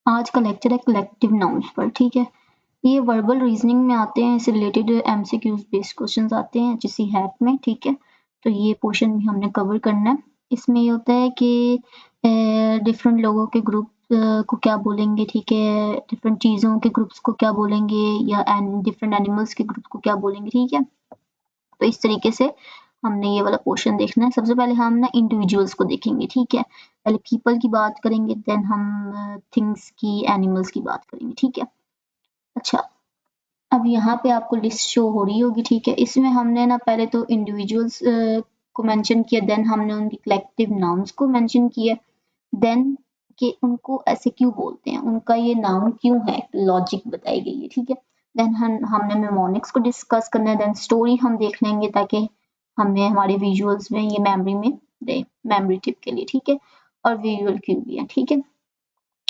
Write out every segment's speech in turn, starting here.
आज का लेक्चर है कलेक्टिव नाउन्स पर, ठीक है। ये वर्बल रीजनिंग में आते हैं, इससे रिलेटेड एमसीक्यूज बेस्ड क्वेश्चंस आते हैं एचएससी हैट में, ठीक है। तो ये पोर्शन भी हमने कवर करना है। इसमें ये होता है कि डिफरेंट लोगों के ग्रुप को क्या बोलेंगे, ठीक है, डिफरेंट चीज़ों के ग्रुप्स को क्या बोलेंगे, या डिफरेंट एनिमल्स के ग्रुप को क्या बोलेंगे, ठीक है। तो इस तरीके से हमने ये वाला पोर्शन देखना है। सबसे पहले हम ना इंडिविजुअल्स को देखेंगे, ठीक है। पहले पीपल की बात करेंगे, देन हम थिंग्स की, एनिमल्स की बात करेंगे, ठीक है। अच्छा, अब यहाँ पे आपको लिस्ट शो हो रही होगी, ठीक है। इसमें हमने ना पहले तो इंडिविजुअल्स को मेंशन किया, देन हमने उनकी कलेक्टिव नाउन्स को मेंशन किया, देन कि उनको ऐसे क्यों बोलते हैं, उनका ये नाउन क्यों है, लॉजिक बताई गई है, ठीक है। देन हमने मेमोनिक्स को डिस्कस करना है, देन स्टोरी हम देख लेंगे ताकि हमें हमारे विजुअल्स में ये मेमोरी में रहे, मेमोरी टिप के लिए, ठीक है। और विजुअल क्यू भी है, ठीक है।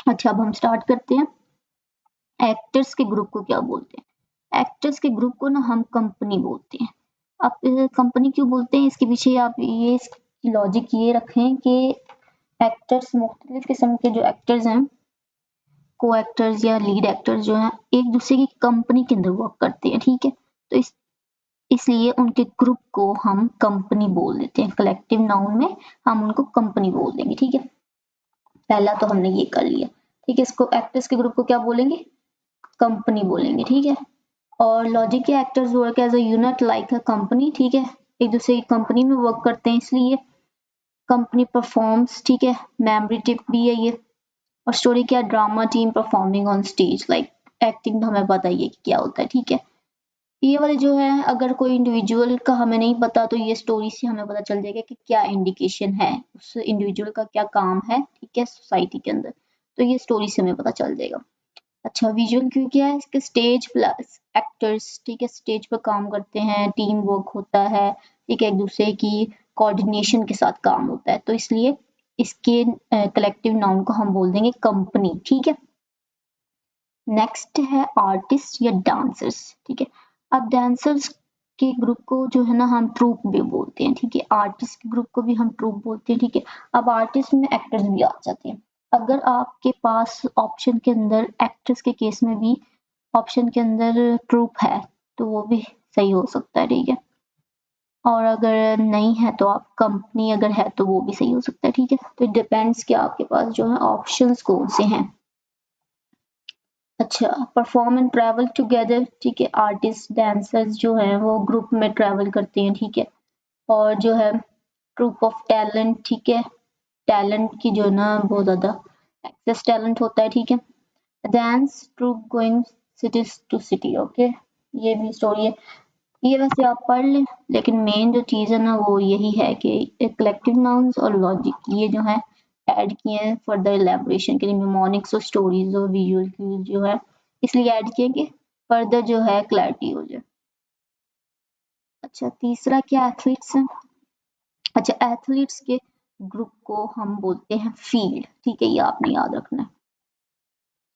अच्छा, अब हम स्टार्ट करते हैं। एक्टर्स के ग्रुप को क्या बोलते हैं? एक्टर्स के ग्रुप को ना हम कंपनी बोलते हैं। अब कंपनी क्यों बोलते हैं, इसके पीछे आप ये लॉजिक ये रखें कि एक्टर्स, मुख्तलिफ किस्म के जो एक्टर्स हैं, को एक्टर्स या लीड एक्टर्स जो हैं, एक दूसरे की कंपनी के अंदर वर्क करते हैं, ठीक है। तो इसलिए उनके ग्रुप को हम कंपनी बोल देते हैं। कलेक्टिव नाउन में हम उनको कंपनी बोल देंगे, ठीक है। पहला तो हमने ये कर लिया, ठीक है। इसको एक्टर्स के ग्रुप को क्या बोलेंगे? कंपनी बोलेंगे, ठीक है। और लॉजिक के actors work as a unit like a company, ठीक है। एक दूसरे की कंपनी में वर्क करते हैं, इसलिए कंपनी परफॉर्म्स, ठीक है। मेमोरी टिप भी है ये। और स्टोरी क्या? Drama team performing on stage, like acting तो हमें पता ही है कि क्या होता है, ठीक है। ये वाले जो है, अगर कोई इंडिविजुअल का हमें नहीं पता तो ये स्टोरी से हमें पता चल जाएगा कि क्या इंडिकेशन है, उस इंडिविजुअल का क्या काम है, ठीक है, सोसाइटी के अंदर। तो ये स्टोरी से हमें पता चल जाएगा। अच्छा, विजुअल क्यू क्या है? इसके स्टेज प्लस एक्टर्स, ठीक है, स्टेज पर काम करते हैं, टीम वर्क होता है, ठीक है, एक दूसरे की कोऑर्डिनेशन के साथ काम होता है, तो इसलिए इसके कलेक्टिव नाउन को हम बोल देंगे कंपनी, ठीक है। नेक्स्ट है आर्टिस्ट या डांसर्स, ठीक है। अब डांसर्स के ग्रुप को जो है ना हम ट्रूप भी बोलते हैं, ठीक है। आर्टिस्ट के ग्रुप को भी हम ट्रूप बोलते हैं, ठीक है। अब आर्टिस्ट में एक्टर्स भी आ जाते हैं। अगर आपके पास ऑप्शन के अंदर एक्टर्स के केस में भी ऑप्शन के अंदर ट्रूप है तो वो भी सही हो सकता है, ठीक है। और अगर नहीं है तो आप कंपनी अगर है तो वो भी सही हो सकता है, ठीक है। तो इट डिपेंड्स कि आपके पास जो है ऑप्शंस कौन से हैं। अच्छा, परफॉर्म एंड ट्रैवल टुगेदर, ठीक है। आर्टिस्ट डांसर्स जो हैं वो ग्रुप में ट्रैवल करते हैं, ठीक है। और जो है ट्रूप ऑफ टैलेंट, ठीक है। टैलेंट की जो ना बहुत ज्यादा एक्सेस टैलेंट होता है, ठीक है। Dance troupe going city to city, okay. ये भी स्टोरी है, ये वैसे आप पढ़ लें, लेकिन मेन जो चीज है ना वो यही है कि कलेक्टिव नाउन्स और लॉजिक ये जो है ऐड किए हैं फर्दर इलेबोरेशन के लिए, निमोनिक्स और स्टोरीज और विजुअल क्यूज जो है इसलिए ऐड किए कि फर्दर जो है क्लैरिटी हो जाए। अच्छा, तीसरा क्या? एथलीट्स है। अच्छा, एथलीट्स के ग्रुप को हम बोलते हैं फील्ड, ठीक है, ये आपने याद रखना है।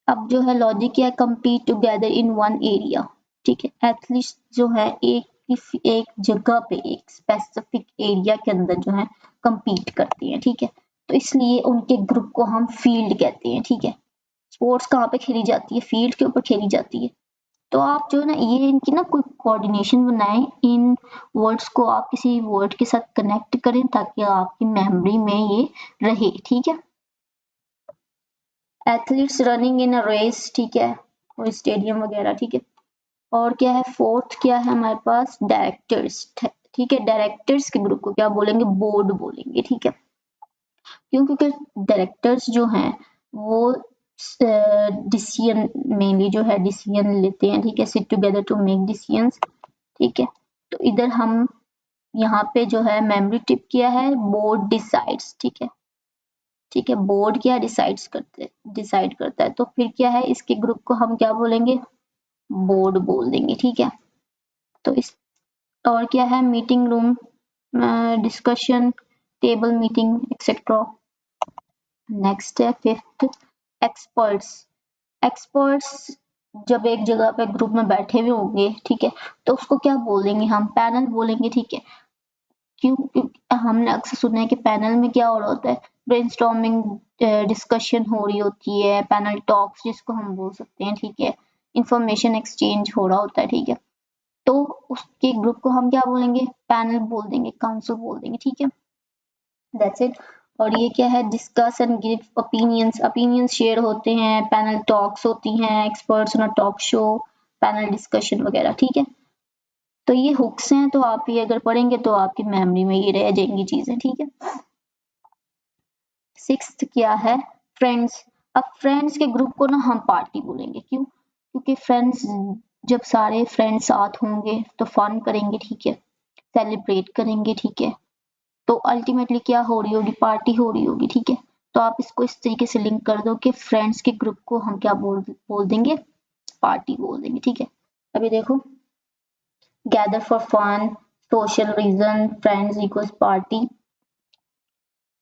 अब जो है लॉजिक क्या है? compete together in one area, ठीक है। एथलीट्स जो है एक जगह पे एक स्पेसिफिक एरिया के अंदर जो है compete करती हैं, ठीक है। तो इसलिए उनके ग्रुप को हम फील्ड कहते हैं, ठीक है। स्पोर्ट्स कहाँ पे खेली जाती है? फील्ड के ऊपर खेली जाती है। तो आप जो है ना ये इनकी ना कोई कोऑर्डिनेशन बनाएं, इन वर्ड्स को आप किसी वर्ड के साथ कनेक्ट करें ताकि आपकी मेमोरी में ये रहे, ठीक है। Athletes running in a race, ठीक है, कोई स्टेडियम वगैरह, ठीक है। और क्या है? फोर्थ क्या है हमारे पास? डायरेक्टर्स, ठीक है। डायरेक्टर्स के ग्रुप को क्या बोलेंगे? बोर्ड बोलेंगे, ठीक है। क्यों? क्योंकि डायरेक्टर्स जो हैं वो डिसीजन मेनली जो है डिसीजन लेते हैं, ठीक है। Sit together to make decisions, ठीक है। तो इधर हम यहाँ पे जो है मेमोरी टिप किया है बोर्ड डिसाइड्स, ठीक है, ठीक है। बोर्ड क्या डिसाइड करता है, तो फिर क्या है इसके ग्रुप को हम क्या बोलेंगे? बोर्ड बोल देंगे, ठीक है। तो इस और क्या है? Meeting room, discussion table meeting etcetera. Next है फिफ्थ, एक्सपर्ट्स। एक्सपर्ट्स जब एक जगह पे ग्रुप में बैठे हुए होंगे, ठीक है, तो उसको क्या बोलेंगे हम? पैनल बोलेंगे, ठीक है। क्योंकि हमने अक्सर सुना है कि पैनल में क्या हो रहा होता है, ब्रेनस्टॉर्मिंग डिस्कशन हो रही होती है, पैनल टॉक्स जिसको हम बोल सकते हैं, ठीक है, इंफॉर्मेशन एक्सचेंज हो रहा होता है, ठीक है, तो उसके ग्रुप को हम क्या बोलेंगे, पैनल बोल देंगे, काउंसिल बोल देंगे, ठीक है, दैट्स इट। और ये क्या है, discuss and give opinions share होते हैं, पैनल टॉक्स होती हैं, experts on a talk show, panel discussion वगैरह, ठीक है। तो ये हुक्स हैं, तो आप ये अगर पढ़ेंगे तो आपकी मेमोरी में ये रह जाएंगी चीजें, ठीक है। सिक्स्थ क्या है, फ्रेंड्स। अब फ्रेंड्स के ग्रुप को ना हम पार्टी बोलेंगे, क्यों, क्योंकि फ्रेंड्स, जब सारे फ्रेंड्स साथ होंगे तो फन करेंगे, ठीक है, सेलिब्रेट करेंगे, ठीक है, तो अल्टीमेटली क्या हो रही होगी, पार्टी हो रही होगी, ठीक है। तो आप इसको इस तरीके से लिंक कर दो कि फ्रेंड्स के ग्रुप को हम क्या बोल देंगे, पार्टी बोल देंगे, ठीक है। अभी देखो, gather for fun, social reason, friends equals party,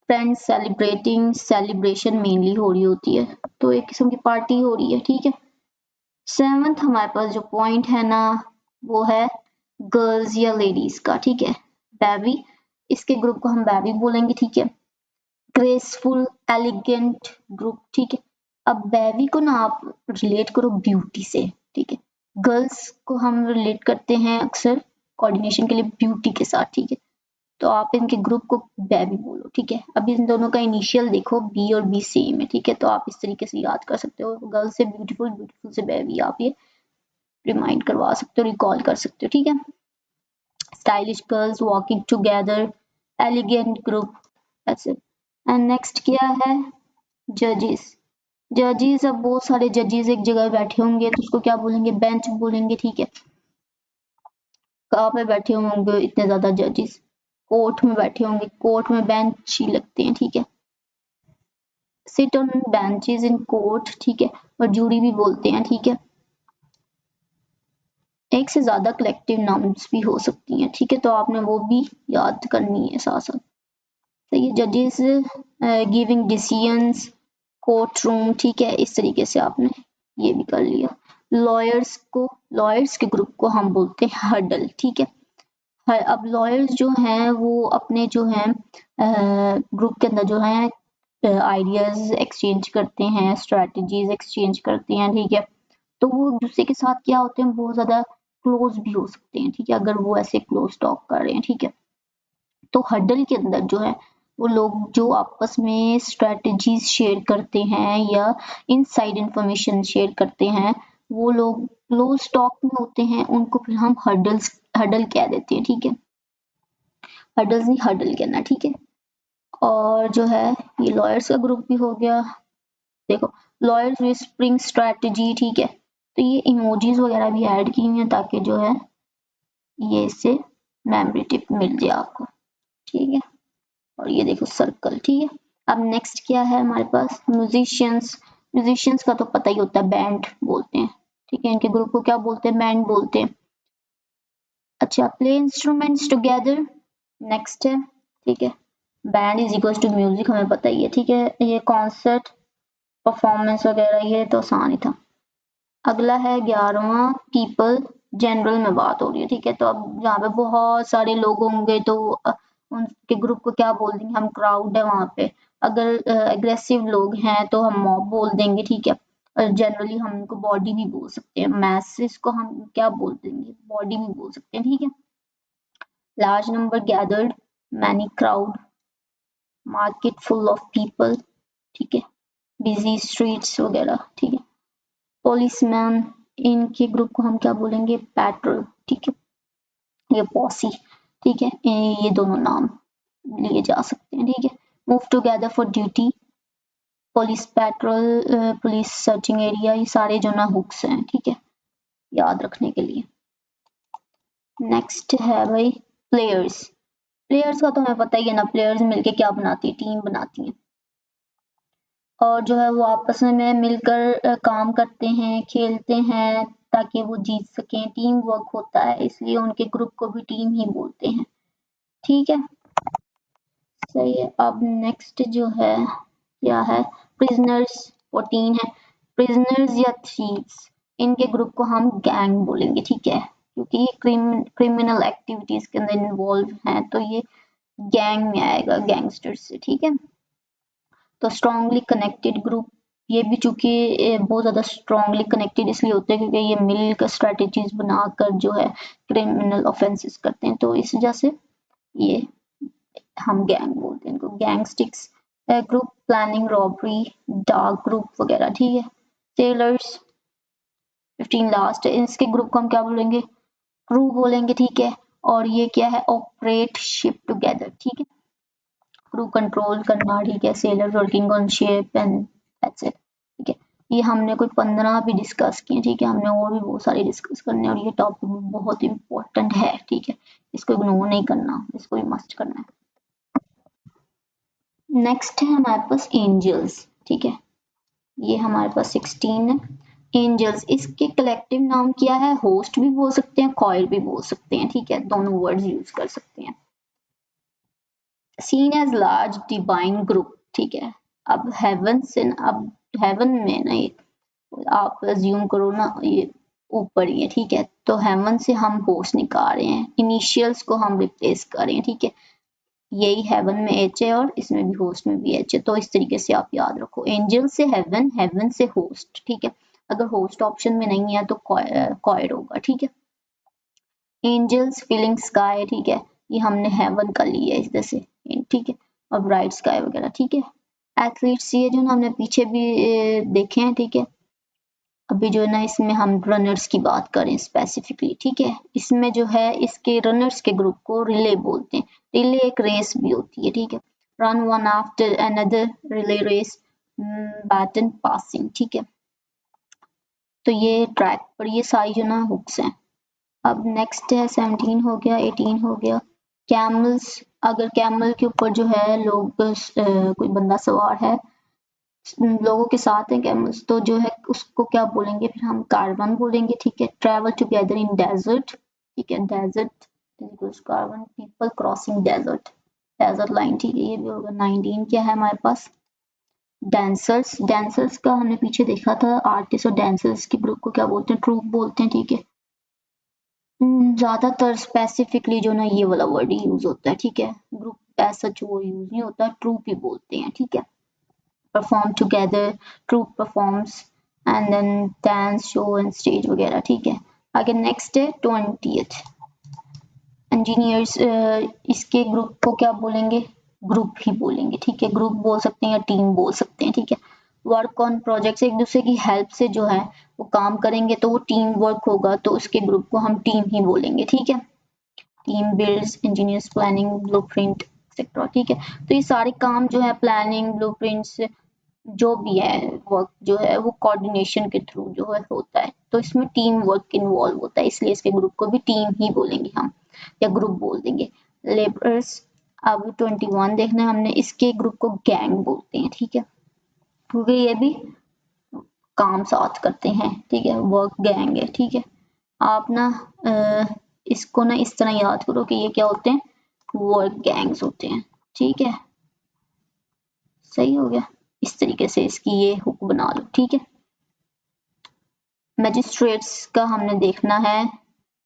friends celebrating, celebration mainly हो रही होती है, तो एक किस्म की पार्टी हो रही है, ठीक है। सेवंथ हमारे पास जो पॉइंट है ना, वो है गर्ल्स या लेडीज का, ठीक है, बेबी, इसके ग्रुप को हम बेबी बोलेंगे, ठीक है। ग्रेसफुल, एलिगेंट ग्रुप, ठीक है। अब बेबी को ना आप रिलेट करो ब्यूटी से, ठीक है, गर्ल्स को हम रिलेट करते हैं अक्सर कोऑर्डिनेशन के लिए ब्यूटी के साथ, ठीक है, तो आप इनके ग्रुप को बेबी बोलो, ठीक है। अब इन दोनों का इनिशियल देखो, बी और बी सेम है, ठीक है, तो आप इस तरीके से याद कर सकते हो, गर्ल से ब्यूटीफुल, ब्यूटीफुल से बेबी, आप ये रिमाइंड करवा सकते हो, रिकॉल कर सकते हो, ठीक है। Stylish girls walking together, elegant group, ऐसे। एंड नेक्स्ट क्या है, जजेस। जजेस, अब बहुत सारे जजेस एक जगह बैठे होंगे तो उसको क्या बोलेंगे, बेंच बोलेंगे, ठीक है। कहाँ पे बैठे होंगे इतने ज्यादा जजेस, कोर्ट में बैठे होंगे, कोर्ट में बेंच ही लगते हैं, ठीक है, sit on benches in court, ठीक है, और जूरी भी बोलते हैं, ठीक है। एक से ज्यादा कलेक्टिव नाउन्स भी हो सकती हैं, ठीक है, तो आपने वो भी याद करनी है साथ साथ। तो ये जजेस गिविंग डिसीजंस, कोर्ट रूम, ठीक है, इस तरीके से आपने ये भी कर लिया। लॉयर्स के ग्रुप को हम बोलते हैं हर्डल, ठीक है। अब लॉयर्स जो हैं वो अपने जो हैं ग्रुप के अंदर जो हैं आइडियाज एक्सचेंज करते हैं, स्ट्रेटजीज एक्सचेंज करते हैं, ठीक है, तो वो एक दूसरे के साथ क्या होते हैं, बहुत ज्यादा क्लोज भी हो सकते हैं, ठीक है, अगर वो ऐसे क्लोज टॉक कर रहे हैं, ठीक है। तो हडल के अंदर जो है वो लोग जो आपस में स्ट्रेटजीज शेयर करते हैं या इनसाइड इंफॉर्मेशन शेयर करते हैं, वो लोग क्लोज टॉक में होते हैं, उनको फिर हम हडल कह देते हैं, ठीक है, हडल्स नहीं हडल कहना, ठीक है। और जो है ये लॉयर्स का ग्रुप भी हो गया, देखो, लॉयर्स विस्परिंग स्ट्रेटजी, ठीक है, तो ये इमोजीज वगैरह भी ऐड की हुई है ताकि जो है ये इससे मेमोरी टिप मिल जाए आपको, ठीक है। और ये देखो सर्कल, ठीक है। अब नेक्स्ट क्या है हमारे पास, म्यूजिशियंस। म्यूजिशियंस का तो पता ही होता है, बैंड बोलते हैं, ठीक है, इनके ग्रुप को क्या बोलते हैं, बैंड बोलते हैं। अच्छा, प्ले इंस्ट्रूमेंट्स टुगेदर, नेक्स्ट है, ठीक है, band is equal to music, हमें पता ही है, ठीक है, ये कॉन्सर्ट परफॉर्मेंस वगैरह ये तो आसान ही था। अगला है 11वां, पीपल, जनरल में बात हो रही है, ठीक है, तो अब जहाँ पे बहुत सारे लोग होंगे तो उनके ग्रुप को क्या बोल देंगे हम, क्राउड है वहां पे। अगर एग्रेसिव लोग हैं तो हम मॉब बोल देंगे, ठीक है, और जनरली हम उनको बॉडी भी बोल सकते हैं, मैसेज को हम क्या बोल देंगे, बॉडी भी बोल सकते हैं, ठीक है। Large number gathered, many crowd, market full of people, ठीक है, बिजी स्ट्रीट्स वगैरह, ठीक है। पुलिसमैन, इनके ग्रुप को हम क्या बोलेंगे, पेट्रोल, ठीक है, ये पॉसी, ठीक है, ये दोनों नाम लिए जा सकते हैं, ठीक है। Move together for duty, police petrol, police searching area, ये सारे जो ना हुक्स हैं, ठीक है, याद रखने के लिए। नेक्स्ट है भाई प्लेयर्स। प्लेयर्स का तो हमें पता ही है ना, प्लेयर्स मिलके क्या बनाती है, टीम बनाती है, और जो है वो आपस में मिलकर काम करते हैं, खेलते हैं ताकि वो जीत सकें, टीम वर्क होता है, इसलिए उनके ग्रुप को भी टीम ही बोलते हैं, ठीक है, सही है। अब नेक्स्ट जो है क्या है, प्रिजनर्स, 14 है, प्रिजनर्स या थीव्स, इनके ग्रुप को हम गैंग बोलेंगे, ठीक है, क्योंकि ये क्रिमिनल एक्टिविटीज के अंदर इन्वॉल्व हैं, तो ये गैंग में आएगा, गैंगस्टर्स से, ठीक है। तो स्ट्रांगली कनेक्टेड ग्रुप, ये भी चूंकि बहुत ज्यादा स्ट्रांगली कनेक्टेड इसलिए होते हैं क्योंकि ये मिलकर स्ट्रेटेजीज बनाकर जो है क्रिमिनल ऑफेंसेस करते हैं, तो इस वजह से ये हम गैंग बोलते हैं इनको। Gangsters group, planning robbery, dark group वगैरह, ठीक है। सेलर्स 15 लास्ट है, इसके ग्रुप को हम क्या बोलेंगे, क्रू बोलेंगे, ठीक है। और ये क्या है, ऑपरेट शिप टुगेदर, ठीक है। क्रू कंट्रोल करना, ठीक है। Seller working on ship and that's it, ठीक है। ये हमने कोई 15 भी डिस्कस किए, ठीक है। हमने और भी बहुत सारे डिस्कस करने हैं और ये टॉपिक बहुत इंपॉर्टेंट है, ठीक है। इसको इग्नोर नहीं करना, इसको भी मस्ट करना है। नेक्स्ट है हमारे पास एंजल्स, ठीक है। ये हमारे पास 16 है। एंजल्स, इसके कलेक्टिव नाम क्या है, होस्ट भी बोल सकते हैं, कॉइल भी बोल सकते हैं, ठीक है। दोनों वर्ड्स यूज कर सकते हैं। Seen as large divine group, ठीक है। अब हेवन से, अब हेवन में ना, ये आप अज्यूम करो ना, ये ऊपर ही है, ठीक है। तो हेवन से हम होस्ट निकाल रहे हैं, इनिशियल्स को हम रिप्लेस कर रहे हैं, ठीक है। यही हेवन में एच है और इसमें भी होस्ट में भी एच है, तो इस तरीके से आप याद रखो, एंजल से हेवन, हेवन से होस्ट, ठीक है। अगर होस्ट ऑप्शन में नहीं है तो कॉइड होगा, ठीक है। एंजल्स फीलिंग स्काई, ठीक है। ये हमने हेवन का लिया है इधर से, ठीक है। और ब्राइट स्काई वगैरह, ठीक है। एथलीट्स, ये जो ना हमने पीछे भी देखे हैं, ठीक है। अभी जो है ना इसमें हम रनर्स की बात करें स्पेसिफिकली, ठीक है। इसमें जो है इसके रनर्स के ग्रुप को रिले बोलते हैं। रिले एक रेस भी होती है, ठीक है। Run one after another, relay race, baton passing, ठीक है। तो ये ट्रैक पर ये सारी जो ना हुक्स हैं। अब नेक्स्ट है 17 हो गया, 18 हो गया। कैमल्स, अगर कैमल के ऊपर जो है लोग कोई बंदा सवार है, लोगों के साथ हैं कैमल्स, तो जो है उसको क्या बोलेंगे, फिर हम कारवन बोलेंगे, ठीक है। ट्रेवल टुगेदर इन डेजर्ट, ठीक है। Desert equals caravan, people crossing desert, desert line, ठीक है। ये भी होगा। 19 क्या है हमारे पास, डांसर्स, डांसर्स का हमने पीछे देखा था, आर्टिस्ट और डांसर्स के ग्रुप को क्या बोलते हैं, ट्रूप बोलते हैं, ठीक है। ज्यादातर स्पेसिफिकली जो ना ये वाला वर्ड ही यूज होता है, ठीक है। ग्रुप ऐसा जो यूज नहीं होता, ट्रूप ही बोलते हैं, ठीक है। Perform together, troupe performs, and then dance show and stage वगैरह, ठीक है। आगे नेक्स्ट है 20th, इंजीनियर्स, इसके ग्रुप को क्या बोलेंगे, ग्रुप ही बोलेंगे, ठीक है। ग्रुप बोल सकते हैं या टीम बोल सकते हैं, ठीक है। वर्क ऑन प्रोजेक्ट्स, एक दूसरे की हेल्प से जो है वो काम करेंगे तो वो टीम वर्क होगा, तो उसके ग्रुप को हम टीम ही बोलेंगे, ठीक है। Team builds, engineers planning, blueprint etcetera, ठीक है। तो ये सारे काम जो है प्लानिंग, ब्लूप्रिंट्स, जो भी है वर्क जो है वो कोऑर्डिनेशन के थ्रू जो है होता है, तो इसमें टीम वर्क इन्वॉल्व होता है, इसलिए इसके ग्रुप को भी टीम ही बोलेंगे हम, या ग्रुप बोल देंगे। लेबरर्स, अब 21 देखना है हमने, इसके ग्रुप को गैंग बोलते हैं, ठीक है। क्योंकि ये भी काम साथ करते हैं, ठीक है। वर्क गैंग है, ठीक है। आप ना इसको ना इस तरह याद करो कि ये क्या होते हैं, वर्क गैंग्स होते हैं, ठीक है। सही हो गया, इस तरीके से इसकी ये हुक बना लो, ठीक है। मैजिस्ट्रेट्स का हमने देखना है,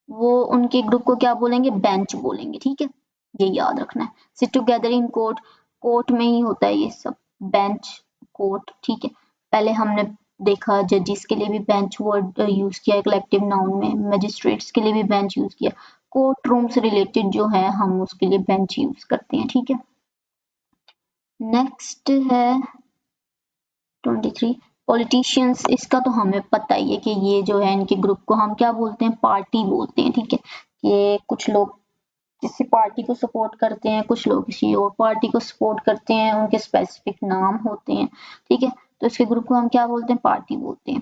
वो उनके ग्रुप को क्या बोलेंगे, बेंच बोलेंगे, ठीक है। ये याद रखना है। Sit together in court, court में ही होता है ये सब, बेंच, कोर्ट, ठीक है। पहले हमने देखा जजेस के लिए भी बेंच वर्ड यूज किया कलेक्टिव नाउन में, मैजिस्ट्रेट्स के लिए भी बेंच यूज किया, कोर्ट रूम से रिलेटेड जो है हम उसके लिए बेंच यूज करते हैं, ठीक है। नेक्स्ट है 23 पॉलिटिशियंस, इसका तो हमें पता ही है कि ये जो है इनके ग्रुप को हम क्या बोलते हैं, पार्टी बोलते हैं, ठीक है। ये कुछ लोग किसी पार्टी को सपोर्ट करते हैं, कुछ लोग किसी और पार्टी को सपोर्ट करते हैं, उनके स्पेसिफिक नाम होते हैं, ठीक है। तो इसके ग्रुप को हम क्या बोलते हैं, पार्टी बोलते हैं।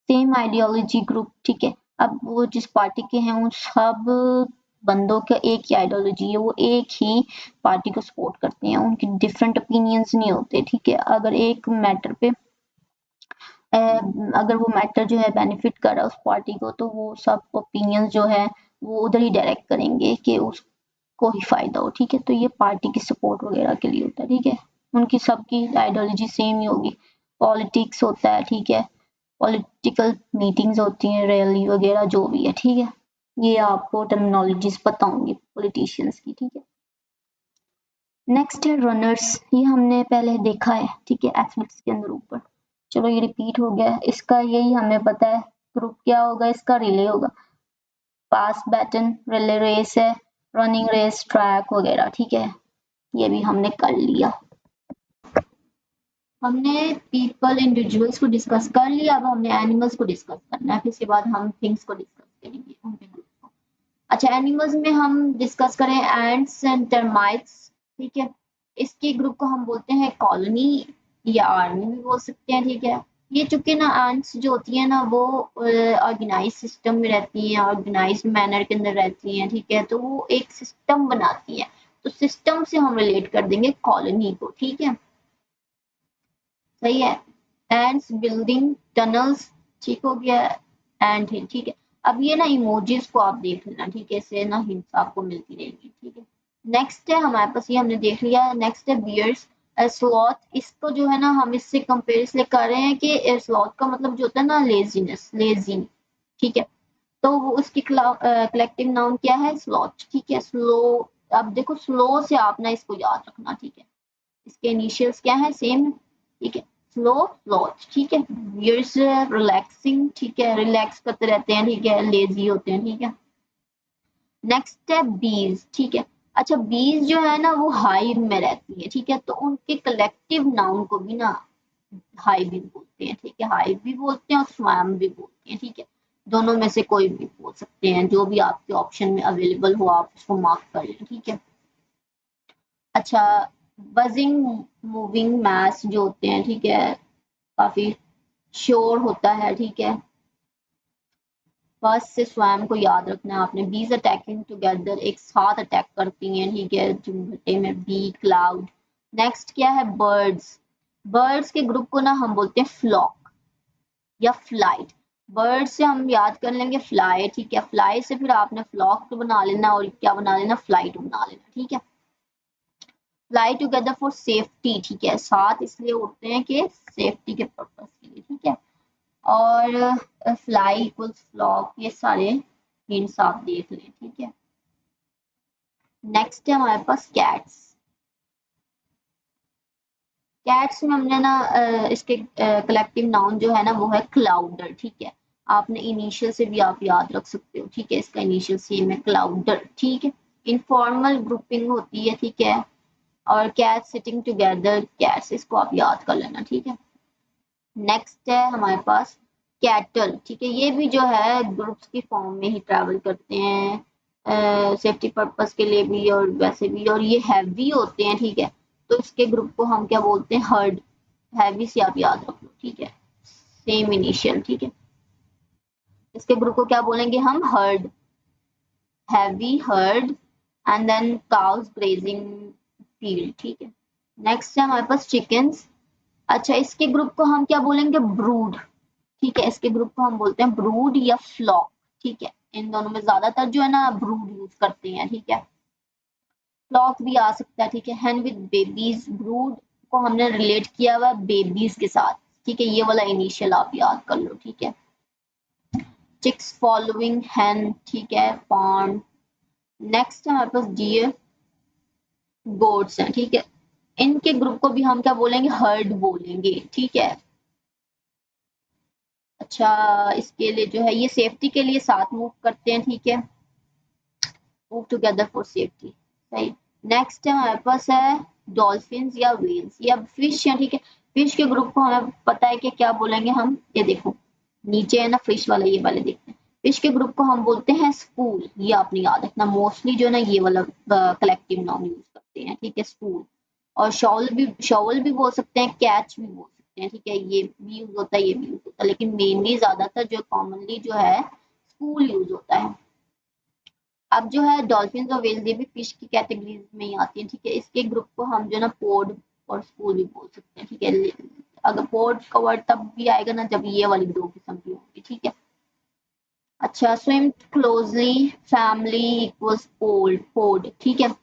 सेम आइडियोलॉजी ग्रुप, ठीक है। अब वो जिस पार्टी के हैं उन सब बंदों का एक ही आइडियोलॉजी है, वो एक ही पार्टी को सपोर्ट करते हैं, उनके डिफरेंट ओपिनियंस नहीं होते, ठीक है। अगर एक मैटर पे अगर वो मैटर जो है बेनिफिट कर रहा है उस पार्टी को, तो वो सब ओपिनियंस जो है वो उधर ही डायरेक्ट करेंगे कि उसको ही फायदा हो, ठीक है। तो ये पार्टी की सपोर्ट वगैरह के लिए होता है, ठीक है। उनकी सबकी आइडियोलॉजी सेम ही होगी। पॉलिटिक्स होता है, ठीक है। पॉलिटिकल मीटिंग्स होती हैं, रैली वगैरह जो भी है, ठीक है। ये आपको टर्मिनोलॉजीज पता होंगी पॉलिटिशियंस की, ठीक है। नेक्स्ट है रनर्स, ये हमने पहले देखा है, ठीक है, एथलेटिक्स के अंदर ऊपर। चलो ये रिपीट हो गया, इसका यही हमें पता है, ग्रुप क्या होगा इसका, रिले होगा। पास बैटन, रिले रेस है, रनिंग रेस, ट्रैक वगैरह, ठीक है, ये भी हमने कर लिया। हमने पीपल इंडिविजुअल्स को डिस्कस कर लिया, अब हमने एनिमल्स को डिस्कस करना है, फिर इसके बाद हम थिंग्स को डिस्कस करेंगे, उनके ग्रुप को। अच्छा, एनिमल्स में हम डिस्कस करें एंट्स एंड टर्माइट्स, ठीक है, इसके ग्रुप को हम बोलते हैं कॉलोनी या आर्मी भी बोल सकते हैं, ठीक है। ये चूंकि ना एंट्स जो होती है ना वो ऑर्गेनाइज सिस्टम में रहती हैं, ऑर्गेनाइज मैनर के अंदर रहती हैं, ठीक है, तो वो एक सिस्टम बनाती हैं, तो सिस्टम से हम रिलेट कर देंगे कॉलोनी को, ठीक है, सही है। एंड्स बिल्डिंग टनल्स, ठीक हो गया, एंड हिल, ठीक है। अब ये ना इमोजीज को आप देख लेना, ठीक है, इससे ना हिंट्स आपको मिलती रहेंगी, ठीक है। नेक्स्ट है हमारे पास, ये हमने देख लिया। नेक्स्ट है बियर्स, स्लॉथ, इसको जो है ना हम इससे कंपेयर इसलिए कर रहे हैं कि स्लॉथ का मतलब जो होता है ना लेजीनेस, लेजी, ठीक है, तो वो उसकी कलेक्टिव नाउन क्या है, स्लॉथ, ठीक है। स्लो, अब देखो स्लो से आप ना इसको याद रखना, ठीक है, इसके इनिशियल्स क्या है, सेम, ठीक है, स्लो स्लॉथ, ठीक है। वियर्स रिलैक्सिंग, ठीक है, रिलैक्स करते रहते हैं, ठीक है, लेजी होते हैं, ठीक है। नेक्स्ट है बीज, ठीक है। अच्छा, बीज जो है ना वो हाइव में रहती है, ठीक है, तो उनके कलेक्टिव नाउन को भी ना हाइव भी बोलते हैं, ठीक है, हाइव भी बोलते हैं और स्वयं भी बोलते हैं, ठीक है, दोनों में से कोई भी बोल सकते हैं, जो भी आपके ऑप्शन में अवेलेबल हो आप उसको मार्क कर लें, ठीक है। अच्छा, बजिंग मूविंग मास जो होते हैं, ठीक है, काफी शोर होता है, ठीक है। फर्स्ट से स्वयं को याद रखना है आपने। बीज अटैकिंग टुगेदर, एक साथ अटैक करती हैं, ठीक है, झुंडे में, बी क्लाउड। नेक्स्ट क्या है, बर्ड्स, बर्ड्स के ग्रुप को ना हम बोलते हैं फ्लॉक या फ्लाइट। बर्ड से हम याद कर लेंगे फ्लाई, ठीक है, फ्लाई से फिर आपने फ्लॉक बना लेना और क्या बना लेना, फ्लाइट बना लेना, ठीक है। फ्लाई टुगेदर फॉर सेफ्टी, ठीक है, साथ इसलिए उड़ते हैं कि सेफ्टी के पर्पज के लिए, ठीक है। और फ्लाई इक्वल्स फ्लॉक, ये सारे हिंट्स आप देख लें, ठीक है। नेक्स्ट है हमारे पास कैट्स। कैट्स में हमने ना इसके कलेक्टिव नाउन जो है ना वो है क्लाउडर, ठीक है, आपने इनिशियल से भी आप याद रख सकते हो, ठीक है, इसका इनिशियल सेम है, क्लाउडर, ठीक है। इनफॉर्मल ग्रुपिंग होती है, ठीक है, और कैट सिटिंग टुगेदर, कैट्स, इसको आप याद कर लेना, ठीक है। नेक्स्ट है हमारे पास कैटल, ठीक है, ये भी जो है ग्रुप्स की फॉर्म में ही ट्रैवल करते हैं, सेफ्टी पर्पस के लिए भी और वैसे भी, और ये हैवी होते हैं, ठीक है, तो इसके ग्रुप को हम क्या बोलते हैं, हर्ड, हैवी से आप याद रख लो, ठीक है, सेम इनिशियल, ठीक है, इसके ग्रुप को क्या बोलेंगे हम, herd, heavy, herd, and then cows grazing field, ठीक है। नेक्स्ट है हमारे पास चिकन्स। अच्छा, इसके ग्रुप को हम क्या बोलेंगे, ब्रूड, ठीक है, इसके ग्रुप को हम बोलते हैं ब्रूड या फ्लॉक, ठीक है, इन दोनों में ज्यादातर जो है ना ब्रूड यूज करते हैं, ठीक है, फ्लॉक भी आ सकता है, ठीक है। हैन विद बेबीज, ब्रूड को हमने रिलेट किया हुआ बेबीज के साथ, ठीक है, ये वाला इनिशियल आप याद कर लो, ठीक है। चिक्स फॉलोइंग हैन, ठीक है, पॉन्ड। नेक्स्ट है हमारे पास डियर, गोट्स हैं, ठीक है, इनके ग्रुप को भी हम क्या बोलेंगे, हर्ड बोलेंगे, ठीक है। अच्छा, इसके लिए जो है ये सेफ्टी के लिए साथ मूव करते हैं, ठीक है, मूव टुगेदर फॉर सेफ्टी, सही। नेक्स्ट है हमारे पास है डॉल्फिन या व्हेल्स या फिश है, ठीक है, फिश के ग्रुप को हमें पता है कि क्या बोलेंगे हम, ये देखो नीचे है ना फिश वाला, ये वाले देखते हैं, फिश के ग्रुप को हम बोलते हैं स्कूल, ये आपने याद रखना, मोस्टली जो है ना ये वाला कलेक्टिव नाउन यूज करते हैं, ठीक है, स्कूल। और शॉवल भी बोल सकते हैं, कैच भी बोल सकते हैं, ठीक है, ये भी यूज होता है, ये भी यूज होता है, लेकिन मेनली ज्यादातर जो कॉमनली जो है स्कूल यूज होता है। अब जो है डॉल्फिन और व्हेल ये भी फिश की कैटेगरीज में ही आती है, ठीक है, इसके ग्रुप को हम जो ना पोड और स्कूल भी बोल सकते हैं, ठीक है। अगर पोड का वर्ड तब भी आएगा ना जब ये वाली दो किस्म की होंगी, ठीक है। अच्छा, स्विम क्लोजली, फैमिली इक्वल्स पोड, पोड, ठीक है।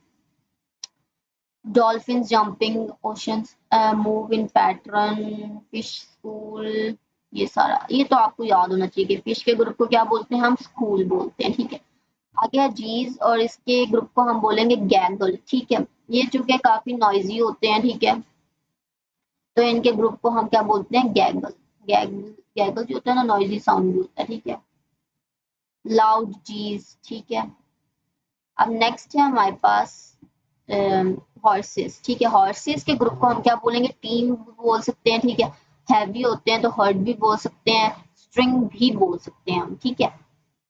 Dolphin jumping oceans, move in pattern, fish school, ये सारा ये तो आपको याद होना चाहिए कि फिश के ग्रुप को क्या बोलते हैं, हम स्कूल बोलते हैं, ठीक है। आगे है जीज और इसके ग्रुप को हम बोलेंगे गैगल, ठीक है। ये चूंकि काफी नॉइजी होते हैं, ठीक है, तो इनके ग्रुप को हम क्या बोलते हैं, गैगल। गैगल गैगल जो होता है ना, नॉइजी साउंड भी होता है, ठीक है। लाउड चीज, ठीक है। अब नेक्स्ट है हमारे पास हॉर्सेस, ठीक है। हॉर्सेस के ग्रुप को हम क्या बोलेंगे, टीम बोल सकते हैं, ठीक है। हैवी होते हैं तो हर्ड भी बोल सकते हैं, स्ट्रिंग भी बोल सकते हैं हम, ठीक है।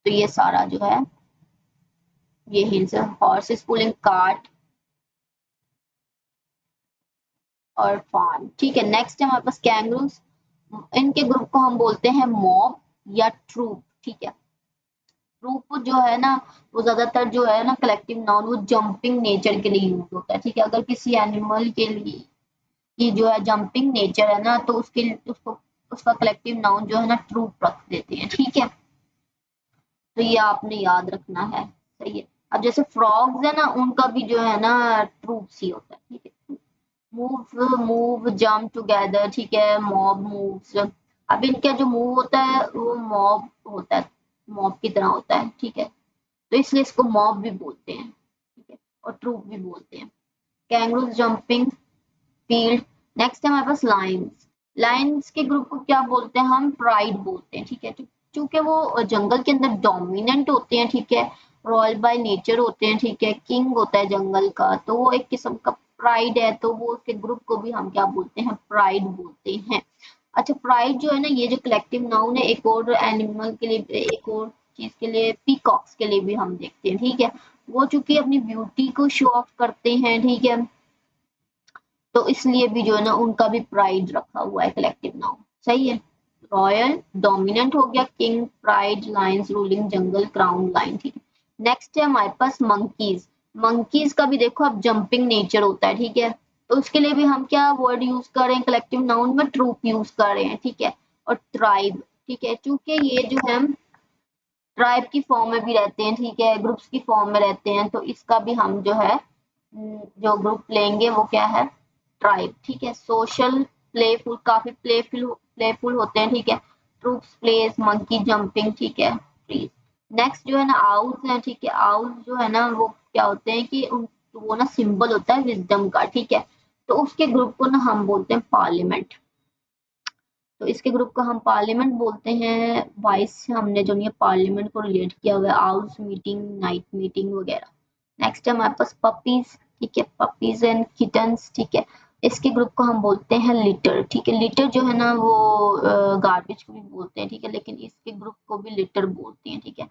तो ये सारा जो है ये हिंट्स है। हॉर्सेस पुलिंग कार्ट और फार्म, ठीक है। नेक्स्ट है हमारे पास कैंगरूज। इनके ग्रुप को हम बोलते हैं मॉब या ट्रूप, ठीक है। ट्रूप जो है ना, वो ज्यादातर जो है ना कलेक्टिव नाउन, वो जंपिंग नेचर के लिए यूज होता है, ठीक है। अगर किसी एनिमल के लिए ये जो है जंपिंग नेचर है ना, तो उसके उसको उसका कलेक्टिव नाउन जो है ना ट्रूप रख देते हैं, ठीक है। तो ये आपने याद रखना है, सही है। अब जैसे फ्रॉग्स है ना, उनका भी जो है ना ट्रूप्स ही होता है, ठीक है। मूव मूव जंप टुगेदर, ठीक है। Mob moves. अब इनका जो मूव होता है वो मॉब होता है, मॉब की तरह होता है, ठीक है। तो इसलिए इसको मॉब भी बोलते हैं, ठीक है, और ट्रूप भी बोलते हैं। Kangaroos jumping field. नेक्स्ट है हमारे पास लायंस। लायंस के ग्रुप को क्या बोलते हैं हम, प्राइड बोलते हैं, ठीक है। क्योंकि वो जंगल के अंदर डोमिनेंट होते हैं, ठीक है। रॉयल बाय नेचर होते हैं, ठीक है। किंग होता है जंगल का, तो वो एक किस्म का प्राइड है, तो वो उसके ग्रुप को भी हम क्या बोलते हैं, प्राइड बोलते हैं। अच्छा, प्राइड जो है ना, ये जो कलेक्टिव नाउन है, एक और एनिमल के लिए, एक और चीज के लिए, पीकॉक्स के लिए भी हम देखते हैं, ठीक है। वो चूंकि अपनी ब्यूटी को शो ऑफ करते हैं, ठीक है, तो इसलिए भी जो है ना उनका भी प्राइड रखा हुआ है कलेक्टिव नाउन, सही है। रॉयल डोमिनेंट हो गया, किंग, प्राइड, लायंस रूलिंग जंगल, क्राउन, लाइन, ठीक है। नेक्स्ट है हमारे पास मंकीज। मंकीज का भी देखो अब जंपिंग नेचर होता है, ठीक है। तो उसके लिए भी हम क्या वर्ड यूज कर रहे हैं, कलेक्टिव नाउन में ट्रूप यूज कर रहे हैं, ठीक है। और ट्राइब, ठीक है, क्योंकि ये जो है ट्राइब की फॉर्म में भी रहते हैं, ठीक है, ग्रुप्स की फॉर्म में रहते हैं, तो इसका भी हम जो है जो ग्रुप लेंगे वो क्या है, ट्राइब, ठीक है। सोशल, प्लेफुल, काफी प्लेफुल प्लेफुल होते हैं, ठीक है। ट्रूप्स, प्लेस, मंकी जंपिंग, ठीक है, प्लीज। नेक्स्ट जो है ना आउल्स है, ठीक है। आउल्स जो है ना वो क्या होते हैं कि वो ना सिंबल होता है विजडम का, ठीक है। तो उसके ग्रुप को ना हम बोलते हैं पार्लियामेंट। तो इसके ग्रुप को हम पार्लियामेंट बोलते हैं। वाइस से हमने जो ये पार्लियामेंट को रिलेट किया हुआ है, आउल्स मीटिंग, नाइट मीटिंग वगैरह। नेक्स्ट है हमारे पास पपीज, ठीक है। पपीज एंड किटन्स, ठीक है। इसके ग्रुप को हम बोलते हैं लिटर, ठीक है। लिटर जो है ना वो गार्बेज को भी बोलते हैं, ठीक है, लेकिन इसके ग्रुप को भी लिटर बोलते हैं, ठीक है।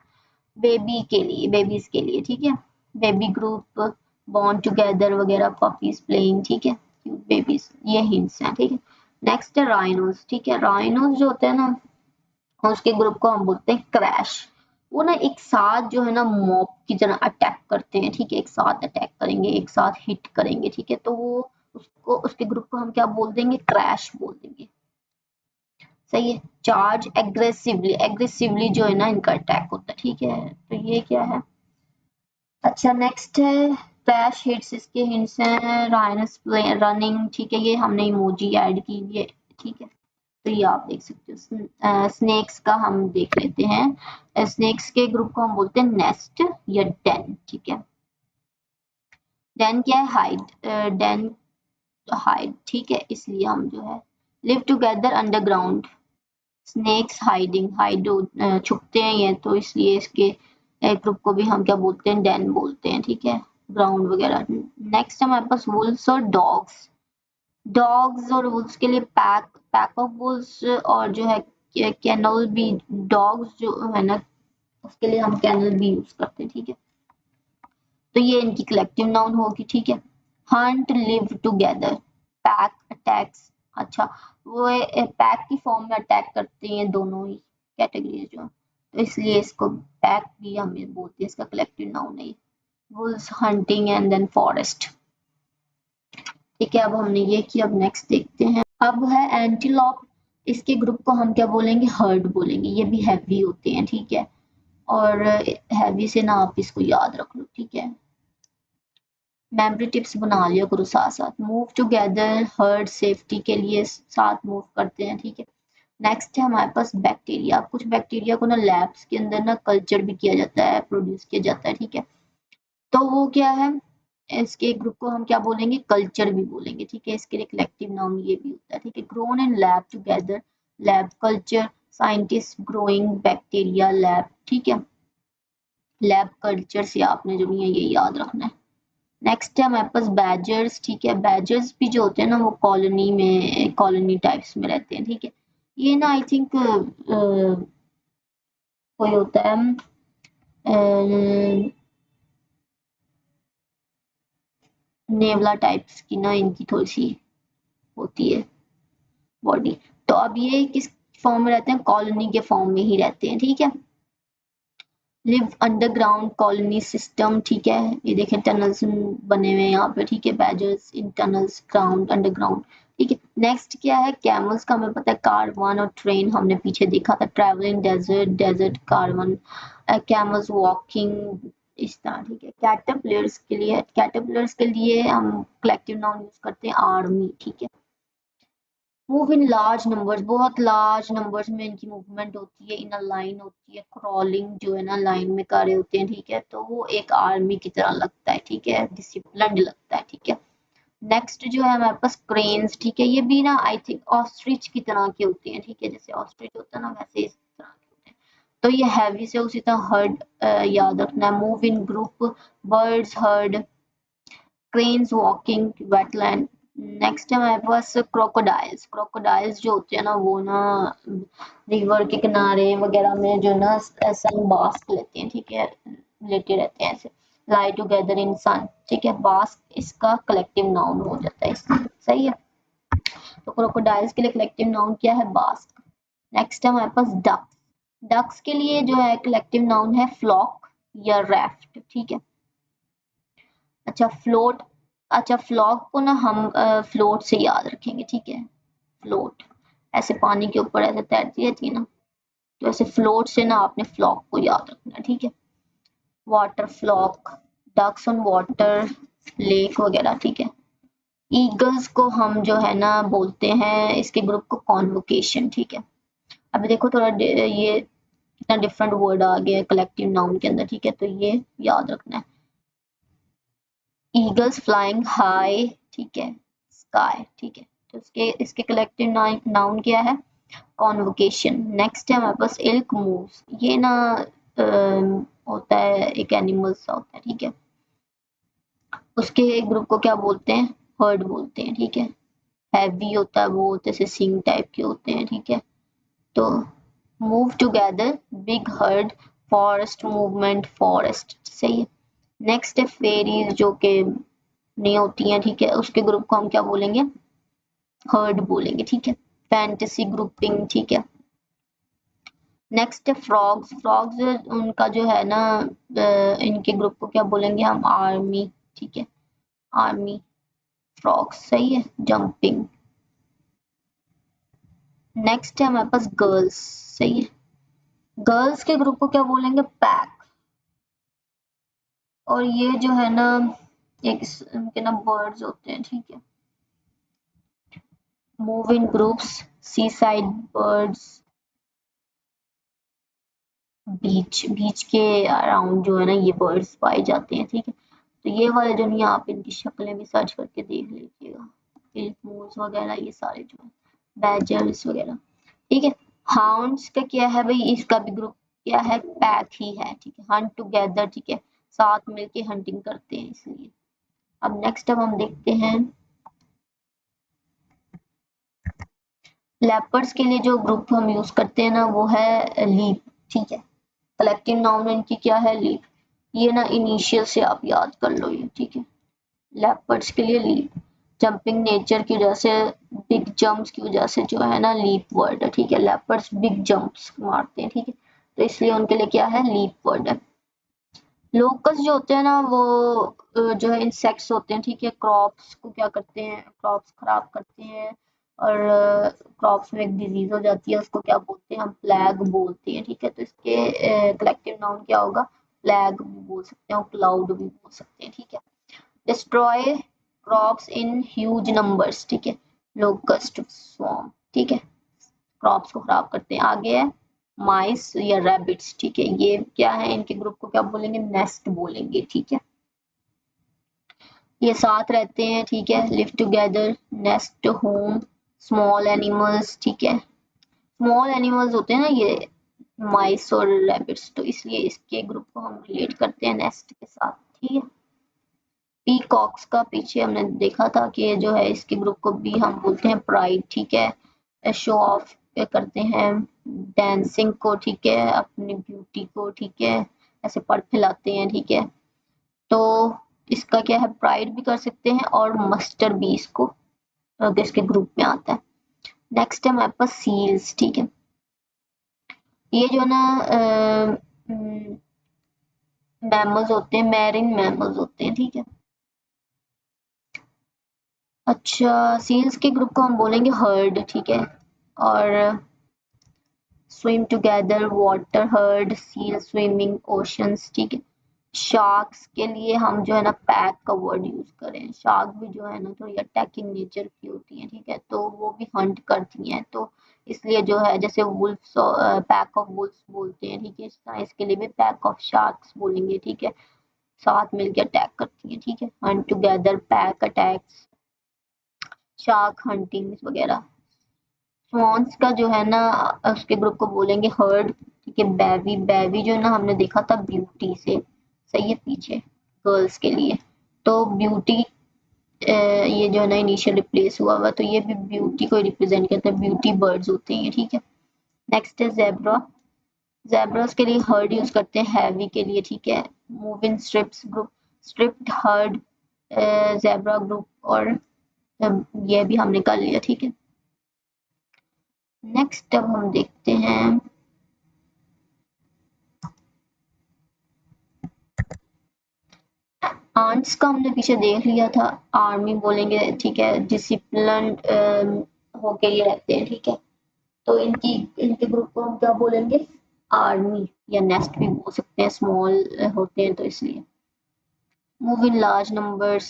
बेबी के लिए, बेबीज के लिए, ठीक है। बेबी ग्रुप, बॉर्न टुगेदर वगैरह, पपीज प्लेइंग, ठीक है, बेबीज, ये हिंट्स हैं, ठीक है। नेक्स्ट है राइनोस, ठीक है। राइनोस जो होते हैं ना, उसके ग्रुप को हम बोलते हैं क्रैश। वो ना एक साथ जो है ना मॉब की तरह अटैक करते हैं, ठीक है। एक साथ अटैक करेंगे, एक साथ हिट करेंगे, ठीक है। तो वो उसको, उसके ग्रुप को हम क्या बोल देंगे, क्रैश बोल देंगे, सही है। चार्ज एग्रेसिवली, एग्रेसिवली जो है ना इनका अटैक होता है, ठीक है। तो ये क्या है, अच्छा। नेक्स्ट है क्रैश हिट्स। इसके हिंट्स हैं राइनस रनिंग, ठीक है, ये हमने इमोजी ऐड की हुई है, ठीक है। तो ये आप देख सकते हो। स्नेक्स का हम देख लेते हैं। स्नेक्स के ग्रुप को हम बोलते हैं नेस्ट या डेन, ठीक है। डेन क्या है, हाइड। डेन हाइड, ठीक है, इसलिए हम जो है live together underground. Snakes hiding, hide छुपते हैं ये, तो इसलिए इसके ग्रुप को भी हम क्या बोलते हैं, डेन बोलते हैं, ठीक है, ग्राउंड वगैरह। नेक्स्ट हमारे पास वुल्स और डॉग्स। डॉग्स और वुल्स के लिए पैक, पैक ऑफ वुल्स, और जो है कैनल भी। डॉग्स जो है ना उसके लिए हम कैनल भी यूज करते हैं, ठीक है। तो ये इनकी कलेक्टिव नाउन होगी, ठीक है। Hunt, live together, pack, attacks. अच्छा, वो पैक की फॉर्म में अटैक करते हैं दोनों ही कैटेगरीज जो, तो इसलिए इसको पैक भी हमें बोलते हैं, इसका कलेक्टिव नाउन है। Wolves, hunting and then forest, ठीक है। अब हमने ये किया, अब नेक्स्ट देखते हैं। अब है एंटीलॉप। इसके ग्रुप को हम क्या बोलेंगे, हर्ड बोलेंगे। ये भी हैवी होते हैं, ठीक है। और हैवी से ना आप इसको याद रख लो, ठीक है। मेमोरी टिप्स बना लिया करो साथ साथ। मूव टुगेदर, हर्ड, सेफ्टी के लिए साथ मूव करते हैं, ठीक है। नेक्स्ट है हमारे पास बैक्टीरिया। कुछ बैक्टीरिया को ना लैब्स के अंदर ना कल्चर भी किया जाता है, प्रोड्यूस किया जाता है, ठीक है। तो वो क्या है, इसके ग्रुप को हम क्या बोलेंगे, कल्चर भी बोलेंगे, ठीक है। इसके लिए कलेक्टिव नाउन ये भी होता है, ठीक है। Grown in lab together, lab culture, scientist growing bacteria lab, ठीक है। लैब कल्चर से आपने जो है ये याद रखना है। नेक्स्ट है हमारे पास बैजर्स, ठीक है। बैजर्स भी जो होते हैं ना वो कॉलोनी में, कॉलोनी टाइप्स में रहते हैं, ठीक है। ये ना आई थिंक कोई होता है नेवला टाइप्स की ना, इनकी थोड़ी सी होती है बॉडी। तो अब ये किस फॉर्म में रहते हैं, कॉलोनी के फॉर्म में ही रहते हैं, ठीक है। लिव अंडरग्राउंड कॉलोनी सिस्टम, ठीक है। ये देखें टनल्स बने हुए हैं यहाँ पे, ठीक है। बैजर्स इन टनल्स ग्राउंड अंडरग्राउंड, ठीक है। नेक्स्ट क्या है, कैमल्स का हमें पता है, कारवान और ट्रेन हमने पीछे देखा था। Travelling desert, desert Karwan, camels walking, इस तरह, ठीक है। कैटरपिलर्स के लिए हम कलेक्टिव नाउन यूज करते हैं आर्मी, ठीक है। मूव इन लार्ज नंबर्स, बहुत लार्ज नंबर्स में इनकी मूवमेंट होती है, इन अ लाइन होती है। क्रॉलिंग जो है ना लाइन में कर रहे होते हैं, ठीक है। तो वो एक आर्मी की तरह लगता है, ठीक है, डिसिप्लिन्ड लगता है, ठीक है। नेक्स्ट जो है हमारे पास क्रेन्स, ठीक है। ये भी ना आई थिंक ऑस्ट्रिच की तरह के होते हैं, ठीक है। जैसे ऑस्ट्रिच होता है ना वैसे इस तरह के होते हैं। तो ये हैवी से उसी तरह हर्ड याद रखना है। मूव इन group, birds heard, cranes walking, wetland. Next है हमारे पास क्रोकोडाइल्स। क्रोकोडाइल्स जो होते हैं ना वो ना रिवर के किनारे वगैरह में जो ना सन बास्क लेते हैं, ठीक है, लेटे रहते हैं ऐसे। लाई टुगेदर इन सन, ठीक है। बास्क इसका कलेक्टिव नाउन हो जाता है इससे, सही है। तो क्रोकोडाइल्स के लिए कलेक्टिव नाउन क्या है, बास्क। नेक्स्ट है हमारे पास डक्स। डक्स के लिए जो है कलेक्टिव नाउन है फ्लॉक या रैफ्ट, ठीक है। अच्छा फ्लोट, अच्छा फ्लॉक को ना हम फ्लोट से याद रखेंगे, ठीक है। फ्लोट ऐसे पानी के ऊपर ऐसे तैरती रहती है ना, तो ऐसे फ्लोट से ना आपने फ्लॉक को याद रखना है, ठीक है। Water flock, ducks on water, lake वगैरह, ठीक है। ईगल्स को हम जो है ना बोलते हैं इसके ग्रुप को कॉन्वोकेशन, ठीक है। अभी देखो थोड़ा ये कितना डिफरेंट वर्ड आ गया है कलेक्टिव नाउन के अंदर, ठीक है। तो ये याद रखना है। ईगल्स फ्लाइंग हाई, ठीक है, स्काई, ठीक है। तो इसके कलेक्टिव नाउन क्या है, कॉन्वोकेशन। नेक्स्ट है हमारे पास इल्क मूव्स। ये ना होता है एक एनिमल सा होता है, ठीक है। उसके ग्रुप को क्या बोलते हैं, हर्ड बोलते हैं, ठीक है। हैवी होता है वो, जैसे सिंग टाइप के होते हैं, ठीक है। तो move together, big heard, forest movement, forest, सही है। नेक्स्ट है फेरीज जो कि नहीं होती हैं, ठीक है। उसके ग्रुप को हम क्या बोलेंगे, हर्ड बोलेंगे, ठीक है। फैंटेसी ग्रुपिंग, ठीक है। नेक्स्ट है फ्रॉग्स। फ्रॉग्स उनका जो है ना इनके ग्रुप को क्या बोलेंगे हम, आर्मी, ठीक है। आर्मी फ्रॉग्स, सही है। जंपिंग। नेक्स्ट है हमारे पास गर्ल्स, सही है। गर्ल्स के ग्रुप को क्या बोलेंगे, पैक। और ये जो है ना एक इनके ना बर्ड्स होते हैं, ठीक है। Move in groups, sea side birds, beach, बीच के अराउंड जो है ना ये बर्ड्स पाए जाते हैं, ठीक है। तो ये वाले जो नहीं, आप इनकी शक्लें भी सर्च करके देख लीजिएगा, इल्क वगैरह ये सारे जो है, बैजर्स वगैरह, ठीक है। हाउंड्स का क्या है भाई, इसका भी ग्रुप क्या है, पैक ही है, ठीक है। हंट टुगेदर, ठीक है, साथ मिलके हंटिंग करते हैं इसलिए। अब नेक्स्ट अब हम देखते हैं लेपर्ड्स के लिए जो ग्रुप हम यूज करते हैं ना वो है लीप, ठीक है। कलेक्टिव नाउन इनकी क्या है, लीप। ये ना इनिशियल से आप याद कर लो ये, ठीक है। लेपर्ड्स के लिए लीप, जंपिंग नेचर की वजह से, बिग जंप्स की वजह से जो है ना लीप वर्ड है, ठीक है। लेपर्ड्स बिग जंप्स मारते हैं, ठीक है। तो इसलिए उनके लिए क्या है, लीप वर्ड है। लोकस जो होते हैं ना वो जो है इंसेक्ट्स होते हैं, ठीक है। क्रॉप्स को क्या करते हैं, क्रॉप्स खराब करते हैं। और क्रॉप्स में एक डिजीज हो जाती है, उसको क्या बोलते हैं, हम प्लैग बोलते हैं, ठीक है। तो इसके कलेक्टिव नाउन क्या होगा, प्लैग भी बोल सकते हैं और क्लाउड भी बोल सकते हैं, ठीक है। Destroy crops in huge numbers, ठीक है। लोकस्ट स्वॉर्म, ठीक है, क्रॉप्स को खराब करते हैं। आगे है माइस या रैबिट्स, ठीक है। ये क्या है, इनके ग्रुप को क्या बोलेंगे, नेस्ट बोलेंगे, ठीक है। ये साथ रहते हैं, ठीक है, live together, nest, home, small animals, ठीक है, स्मॉल एनिमल्स होते हैं ना ये माइस और रैबिट्स, तो इसलिए इसके ग्रुप को हम रिलेट करते हैं नेस्ट के साथ, ठीक है। पीकॉक्स का पीछे हमने देखा था कि ये जो है इसके ग्रुप को भी हम बोलते हैं प्राइड, ठीक है, शो ऑफ करते हैं डांसिंग को, ठीक है, अपनी ब्यूटी को, ठीक है, ऐसे पर फैलाते हैं, ठीक है, तो इसका क्या है, प्राइड भी कर सकते हैं और मस्टर भी इसको इसके ग्रुप में आता है। नेक्स्ट है हमारे पास सील्स, ठीक है, ये जो ना मैमल्स होते हैं, मैरिन मैमल्स होते हैं, ठीक है। अच्छा, सील्स के ग्रुप को हम बोलेंगे हर्ड, ठीक है, और swim together, water heard, seal swimming, oceans, ठीक है। शार्क्स के लिए हम जो है ना पैक का वर्ड यूज करें, शार्क भी जो है ना थोड़ी अटैकिंग नेचर की होती है, ठीक है, तो वो भी हंट करती हैं, तो इसलिए जो है जैसे वुल्फ्स पैक ऑफ वुल्फ्स बोलते हैं, ठीक है, इस तरह इसके लिए भी पैक ऑफ शार्क्स बोलेंगे, ठीक है, साथ मिलकर अटैक करती हैं, ठीक है, Hunt together, pack attacks, shark hunting वगैरह। स्वॉन्स का जो है ना उसके ग्रुप को बोलेंगे हर्ड, ठीक है, बेबी, बेबी जो है ना हमने देखा था ब्यूटी से, सही है, पीछे गर्ल्स के लिए, तो ब्यूटी ये जो है ना इनिशियल रिप्लेस हुआ हुआ, तो ये भी ब्यूटी को रिप्रेजेंट करता है, ब्यूटी बर्ड्स होते हैं, ठीक है। नेक्स्ट है जेब्रा, जेब्रास के लिए हर्ड यूज करते हैं हैवी के लिए, ठीक है, move in strips group, striped herd zebra group, और ये भी हमने कर लिया, ठीक है। नेक्स्ट अब हम देखते हैं आंट्स का, हमने पीछे देख लिया था, आर्मी बोलेंगे, ठीक है, डिसिप्लिन होके ये रहते हैं, ठीक है, तो इनके ग्रुप को हम क्या बोलेंगे, आर्मी, या नेस्ट भी बोल सकते हैं, स्मॉल होते हैं तो इसलिए। Move in large numbers,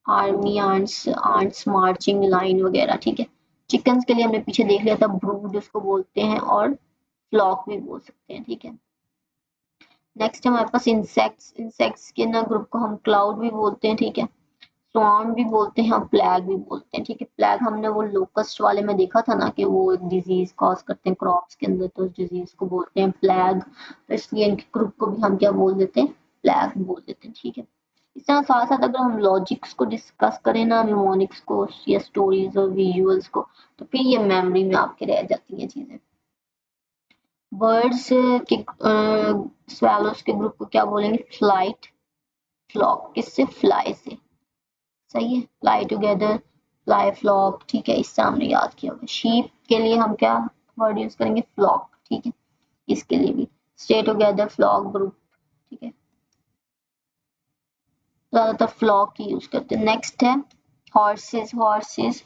army ants, ants marching line वगैरह, ठीक है। चिकन्स के लिए हमने पीछे देख लिया था, ब्रूड उसको बोलते हैं, और फ्लॉक भी बोल सकते हैं, ठीक है। नेक्स्ट हमारे पास इंसेक्ट्स, इंसेक्ट्स के ना ग्रुप को हम क्लाउड भी बोलते हैं, ठीक है, स्वार्म भी बोलते हैं और प्लैग भी बोलते हैं, ठीक है। प्लैग हमने वो लोकस्ट वाले में देखा था ना कि वो एक डिजीज कॉज करते हैं क्रॉप्स के अंदर, तो उस डिजीज को बोलते हैं प्लैग, तो इसलिए इनके ग्रुप को भी हम क्या बोल देते हैं, प्लैग बोल देते हैं, ठीक है। इस तरह साथ साथ अगर हम लॉजिक्स को डिस्कस करें ना, म्यूमोनिक्स को या स्टोरीज और विजुअल्स को, तो फिर ये मेमोरी में आपके रह जाती हैं चीजें। बर्ड्स के स्वैलोज के ग्रुप को क्या बोलेंगे, फ्लाइट, फ्लॉक, किससे, फ्लाई से, सही है, फ्लाई टुगेदर, फ्लाई फ्लॉक, ठीक है, इससे हमने याद किया होगा। शीप के लिए हम क्या वर्ड यूज करेंगे, फ्लॉक, ठीक है, इसके लिए भी स्टे टुगेदर, फ्लॉक ग्रुप, ठीक है, ज्यादातर फ्लॉक ही यूज करते हैं। नेक्स्ट है हॉर्सेस, हॉर्सेस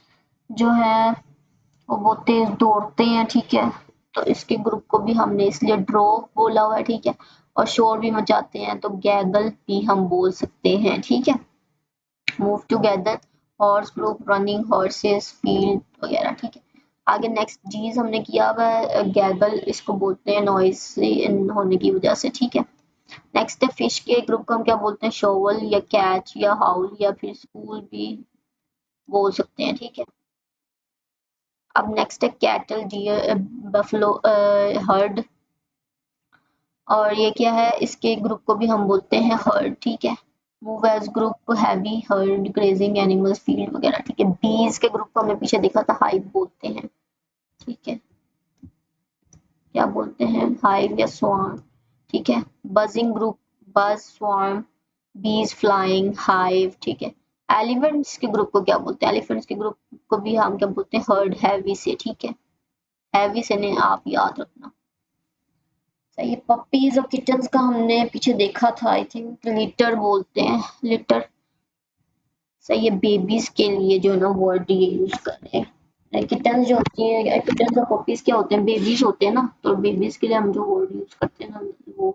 जो है वो बहुत तेज दौड़ते हैं, ठीक है, तो इसके ग्रुप को भी हमने इसलिए ड्रोव बोला हुआ है, ठीक है, और शोर भी मचाते हैं, तो गैगल भी हम बोल सकते हैं, ठीक है। Move together, horse group, running horses, field वगैरह, ठीक है। आगे नेक्स्ट जीज हमने किया हुआ है, गैगल इसको बोलते हैं नॉइज होने की वजह से, ठीक है। नेक्स्ट है फिश के ग्रुप को हम क्या बोलते हैं, शोवल या कैच या हाउल या फिर स्कूल भी बोल सकते हैं, ठीक है। अब नेक्स्ट है कैटल, डियर, बफलो, हर्ड, और ये क्या है, इसके ग्रुप को भी हम बोलते हैं हर्ड, ठीक है। Move age group, heavy, heard, grazing animals, field वगैरह, ठीक है। बीज के ग्रुप को हमने पीछे देखा था, हाइव बोलते हैं, ठीक है, क्या बोलते हैं, हाइव या स्वार्म, ठीक है। बजिंग ग्रुप, बज, स्वार्म, बीज, फ्लाइंग, हाइव, ठीक है। एलिफेंट्स के ग्रुप को क्या बोलते हैं, एलिफेंट्स के ग्रुप को भी हम क्या बोलते हैं, हर्ड, हैवी से, ठीक है, हैवी से ने आप याद रखना, सही है। पपीज और किटन्स का हमने पीछे देखा था, आई थिंक लिटर बोलते हैं, लिटर, सही है। बेबीज के लिए जो है ना वर्ड ये यूज कर रहे हैं, किटन्स जो होती है, किटन्स और पपीज क्या होते हैं, बेबीज होते हैं ना, तो बेबीज के लिए हम जो वर्ड यूज करते हैं ना, वो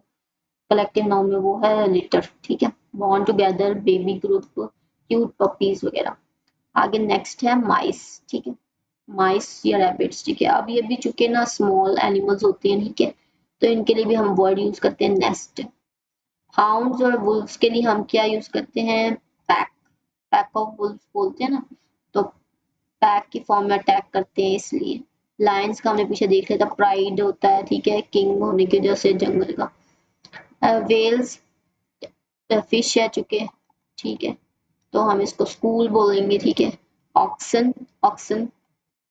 कलेक्टिव नाउन में वो है लिटर, ठीक है। Born together, baby group, cute puppies वगैरह। आगे नेक्स्ट है माइस, ठीक है, माइस या रैबिट्स, ठीक है। अब ये भी चूंकि ना स्मॉल एनिमल्स होते हैं, ठीक है, तो इनके लिए भी हम वर्ड यूज करते हैं नेस्ट। हाउंड्स और वुल्व्स के लिए हम क्या यूज करते हैं, पैक, पैक ऑफ वुल्फ बोलते हैं ना, तो पैक की फॉर्म में अटैक करते हैं इसलिए। लायंस का हमने पीछे देख लिया था, प्राइड होता है, ठीक है, किंग होने की वजह से जंगल का। वेल्स फिश है चुके, ठीक है, तो हम इसको स्कूल बोलेंगे, ठीक है। ऑक्सन, ऑक्सन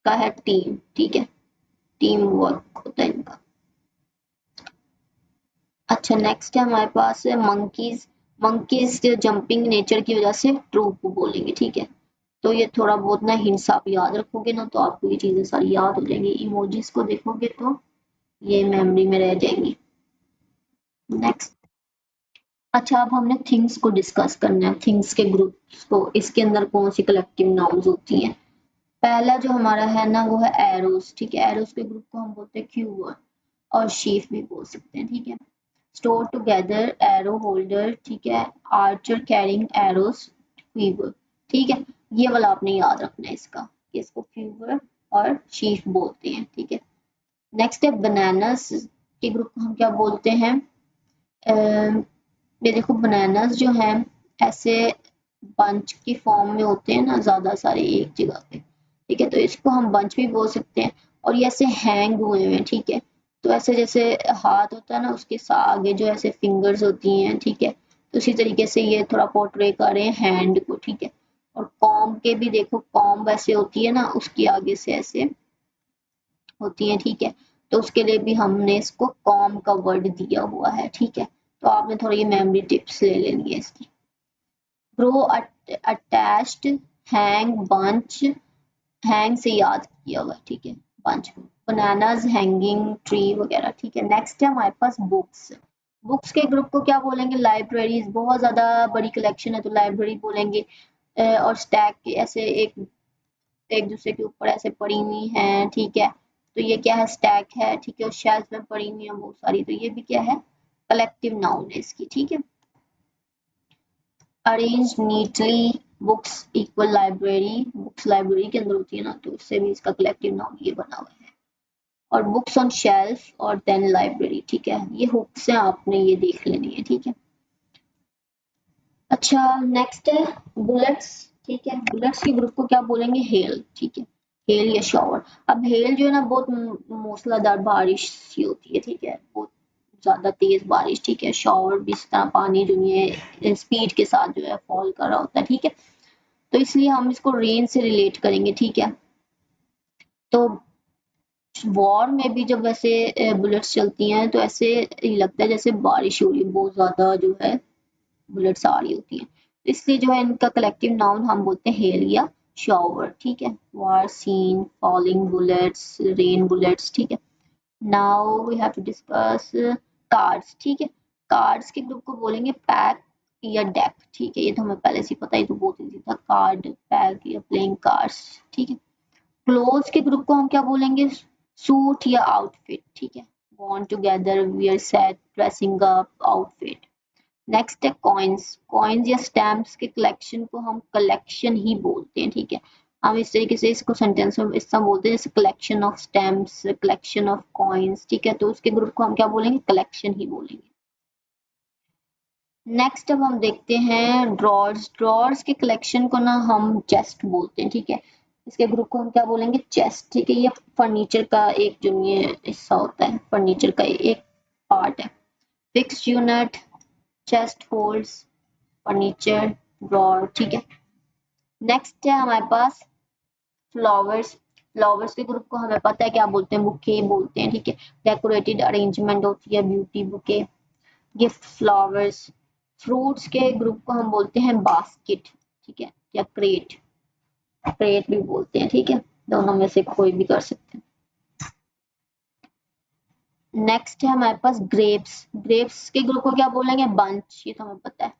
का है टीम, ठीक है, टीम वर्क होता है इनका। अच्छा नेक्स्ट है हमारे पास है मंकीज। मंकीज जंपिंग नेचर की वजह से ट्रूप बोलेंगे, ठीक है। तो ये थोड़ा बहुत ना हिंट्स आप याद रखोगे ना तो आपको ये चीजें सारी याद हो जाएंगी, इमोजीज को देखोगे तो ये मेमोरी में रह जाएंगी। नेक्स्ट, अच्छा अब हमने थिंग्स को डिस्कस करना है, थिंग्स के ग्रुप्स को, इसके अंदर कौन सी कलेक्टिव नाउन्स होती हैं। पहला जो हमारा है ना वो है एरोस, ठीक है, एरोस के ग्रुप को हम बोलते हैं क्यूवर और शीफ भी बोल सकते हैं, ठीक है। स्टोर टुगेदर, एरो होल्डर, ठीक है, आर्चर कैरिंग एरोस, क्यूवर, ठीक है। ये वाला आपने याद रखना है इसका, कि इसको क्यूवर और शीफ बोलते हैं, ठीक है। नेक्स्ट है बनानास के ग्रुप को हम क्या बोलते हैं, ये देखो बनानास जो है ऐसे बंच की फॉर्म में होते हैं ना ज्यादा सारे एक जगह पे, ठीक है, तो इसको हम बंच भी बोल सकते हैं। और ये ऐसे हैंग हुए हैं, ठीक है, तो ऐसे जैसे हाथ होता है ना उसके आगे जो ऐसे फिंगर्स होती हैं, ठीक है, तो उसी तरीके से ये थोड़ा पोर्ट्रे कर रहे हैं हैंड को, ठीक है। और कॉम के भी देखो, कॉम वैसे होती है ना उसके आगे से ऐसे होती है, ठीक है, तो उसके लिए भी हमने इसको कॉम का वर्ड दिया हुआ है, ठीक है। तो आपने थोड़ी ये मेमोरी टिप्स ले लेनी है इसकी। Grow, attached, hang, bunch, hang से याद किया हुआ, ठीक है, बंच को, बनानाज, हैंगिंग ट्री वगैरह, ठीक है। नेक्स्ट है हमारे पास बुक्स। बुक्स के ग्रुप को क्या बोलेंगे, लाइब्रेरीज, बहुत ज्यादा बड़ी कलेक्शन है तो लाइब्रेरी बोलेंगे। और स्टैक ऐसे एक एक दूसरे के ऊपर ऐसे पड़ी हुई हैं, ठीक है, तो ये क्या है, स्टैक है, ठीक है, और शेल्फ में पड़ी हुई है बहुत सारी, तो ये भी क्या है, कलेक्टिव नाउन है इसकी, ठीक है। Arrange neatly, books equal library, books library के अंदर होती है ना तो इससे भी इसका कलेक्टिव नाउन ये बना हुआ है। और बुक्स ऑन शेल्फ और देन लाइब्रेरी, ठीक है, ये हुक्स हैं, आपने ये देख लेनी है, ठीक है। अच्छा नेक्स्ट है बुलेट्स, ठीक है, बुलेट्स के ग्रुप को क्या बोलेंगे, हेल, ठीक है, हेल या शॉवर। अब हेल जो है ना बहुत मूसलाधार बारिश सी होती है, ठीक है, बहुत ज्यादा तेज बारिश, ठीक है। शॉवर भी इस तरह पानी जो है स्पीड के साथ जो है फॉल कर रहा होता है, ठीक है, तो इसलिए हम इसको रेन से रिलेट करेंगे, ठीक है। तो वॉर में भी जब वैसे बुलेट्स चलती हैं तो ऐसे लगता है जैसे बारिश हो रही है, बहुत ज्यादा जो है बुलेट्स आ रही होती हैं, इसलिए जो है इनका कलेक्टिव नाउन हम बोलते हैं हेल या शॉवर, ठीक है। War scene, falling bullets, rain bullets, ठीक है। Now we have to discuss cards, ठीक है, कार्ड्स के ग्रुप को बोलेंगे पैक या डेक, ठीक है, ये तो हमें पहले से पता है, तो बहुत इजी था, कार्ड, पैक या प्लेइंग कार्ड्स, ठीक है। क्लोथ्स के ग्रुप को हम क्या बोलेंगे, सूट या आउटफिट, ठीक है, worn together, wear set, dressing up, outfit. Next है कॉइन्स, कॉइन्स या स्टैम्प्स के कलेक्शन को हम कलेक्शन ही बोलते हैं, ठीक है। हम इस तरीके से इसको सेंटेंस में इस तरह बोलते हैं जैसे collection of stamps, collection of coins, ठीक है, तो उसके ग्रुप को हम क्या बोलेंगे, कलेक्शन ही बोलेंगे। नेक्स्ट अब हम देखते हैं ड्रॉर्स, ड्रॉर्स के कलेक्शन को ना हम चेस्ट बोलते हैं, ठीक है, इसके ग्रुप को हम क्या बोलेंगे, चेस्ट, ठीक है। ये फर्नीचर का एक जो ये हिस्सा होता है, फर्नीचर का एक पार्ट है। Fix unit, chest holds, furniture, drawer, ठीक है। नेक्स्ट है हमारे पास फ्लावर्स, फ्लावर्स के ग्रुप को हमें पता है क्या बोलते हैं, बुके बोलते हैं, ठीक है। डेकोरेटेड अरेंजमेंट होती है, beauty bouquet, gift flowers. Fruits के ग्रुप को हम बोलते हैं बास्केट, ठीक है, या क्रेट, क्रेट भी बोलते हैं, ठीक है, दोनों में से कोई भी कर सकते हैं। नेक्स्ट है हमारे पास ग्रेप्स, ग्रेप्स के ग्रुप को क्या बोलेंगे, बंच, ये तो हमें पता है,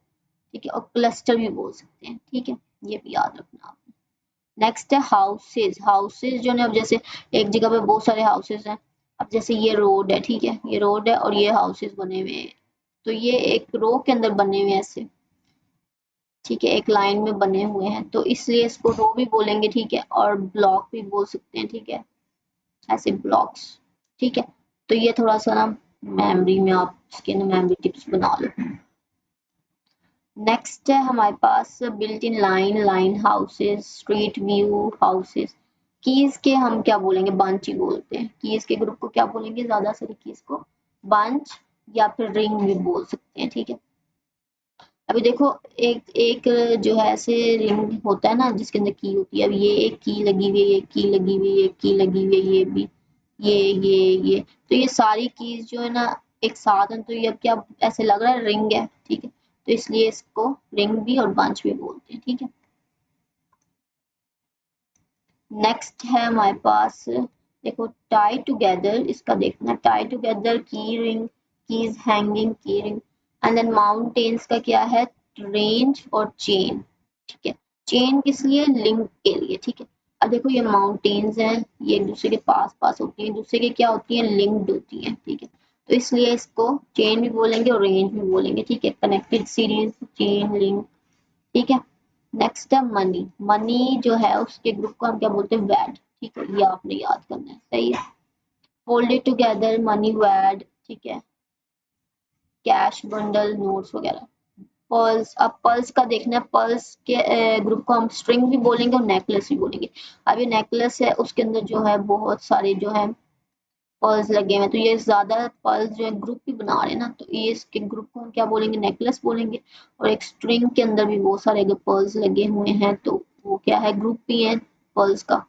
ठीक है, और क्लस्टर भी बोल सकते हैं, ठीक है, ये भी याद रखना आप। नेक्स्ट है हाउसेज, हाउसेज जो है अब जैसे एक जगह पे बहुत सारे हाउसेज हैं, अब जैसे ये रोड है, ठीक है, ये रोड है और ये हाउसेज बने हुए हैं, तो ये एक रो के अंदर बने हुए हैं ऐसे, ठीक है, एक लाइन में बने हुए हैं, तो इसलिए इसको रो भी बोलेंगे, ठीक है, और ब्लॉक भी बोल सकते हैं, ठीक है, ऐसे ब्लॉक्स, ठीक है। तो ये थोड़ा सा ना मेमोरी में आप इसके ना मेमोरी टिप्स बना लो। नेक्स्ट है हमारे पास built in line, line houses, street view houses. Keys के हम क्या बोलेंगे, बंच ही बोलते हैं। कीज के ग्रुप को क्या बोलेंगे, ज्यादा सारी कीज को बंच या फिर रिंग भी बोल सकते हैं, ठीक है। अभी देखो एक एक जो है ऐसे रिंग होता है ना जिसके अंदर की होती है। अब ये एक की लगी हुई है, एक की लगी हुई है, एक की लगी हुई है, ये भी, ये तो ये सारी कीज जो है ना एक साथ है, तो ये अब क्या ऐसे लग रहा है रिंग है, ठीक है। तो इसलिए इसको रिंग भी और बंच भी बोलते हैं, ठीक है। नेक्स्ट है हमारे पास, देखो टाई टुगेदर, इसका देखना टाई टुगेदर, की रिंग, कीज हैंगिंग, की रिंग। एंड देन माउंटेन्स का क्या है, रेंज और चेन, ठीक है। चेन किस लिए, लिंक के लिए, ठीक है। अब देखो ये माउंटेन्स हैं, ये एक दूसरे के पास पास होती है, एक दूसरे के क्या होती है, लिंक्ड होती है, ठीक है। तो इसलिए इसको चेन भी बोलेंगे और रेंज भी बोलेंगे, ठीक है। कनेक्टेड सीरीज, चेन, लिंक, ठीक है। नेक्स्ट है मनी, मनी जो है उसके ग्रुप को हम क्या बोलते हैं, वैड, ठीक है। ये आपने याद करना है, सही है। होल्ड इट टुगेदर, मनी, वैड, ठीक है। कैश बंडल, नोट्स वगैरह। पर्ल्स, अब पर्ल्स का देखना है, पर्ल्स के ग्रुप को हम स्ट्रिंग भी बोलेंगे और नेकलेस भी बोलेंगे। अब ये नेकलेस है, उसके अंदर जो है बहुत सारे जो है पर्ल्स लगे हुए हैं, तो ये ज्यादा पर्ल्स जो है ग्रुप ही बना रहे हैं ना, तो ये इसके ग्रुप को हम क्या बोलेंगे, नेकलेस बोलेंगे। और एक स्ट्रिंग के अंदर भी बहुत सारे अगर पर्ल्स लगे हुए हैं तो वो क्या है, ग्रुप भी है पर्ल्स का,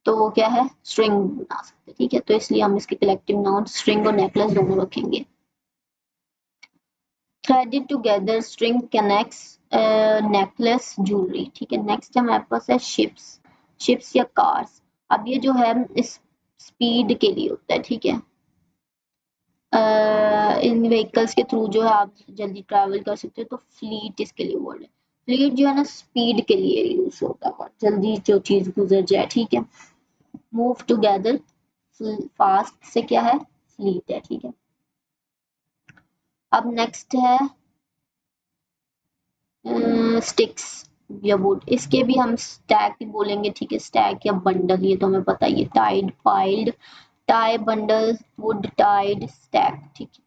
तो वो क्या है, स्ट्रिंग बना सकते हैं, ठीक है। तो इसलिए हम इसके कलेक्टिव नाउन स्ट्रिंग और नेकलेस दोनों रखेंगे। Threaded together, string connects, necklace, jewellery, ठीक है। नेक्स्ट हमारे पास है शिप्स, शिप्स या कार्स। अब ये जो है इस स्पीड के लिए होता है, ठीक है। इन व्हीकल्स के थ्रू जो है आप जल्दी ट्रैवल कर सकते हो, तो फ्लीट इसके लिए वर्ड है। फ्लीट जो है ना स्पीड के लिए यूज होता है, जल्दी जो चीज गुजर जाए, ठीक है। मूव टुगेदर, फास्ट से क्या है, फ्लीट है, ठीक है। अब नेक्स्ट है स्टिक्स या वुड, इसके भी हम स्टैक ही बोलेंगे, ठीक है। स्टैक या बंडल, ये तो हमें पता ही है, tied, piled, tie, bundle, wood, tied, stack, ठीक है।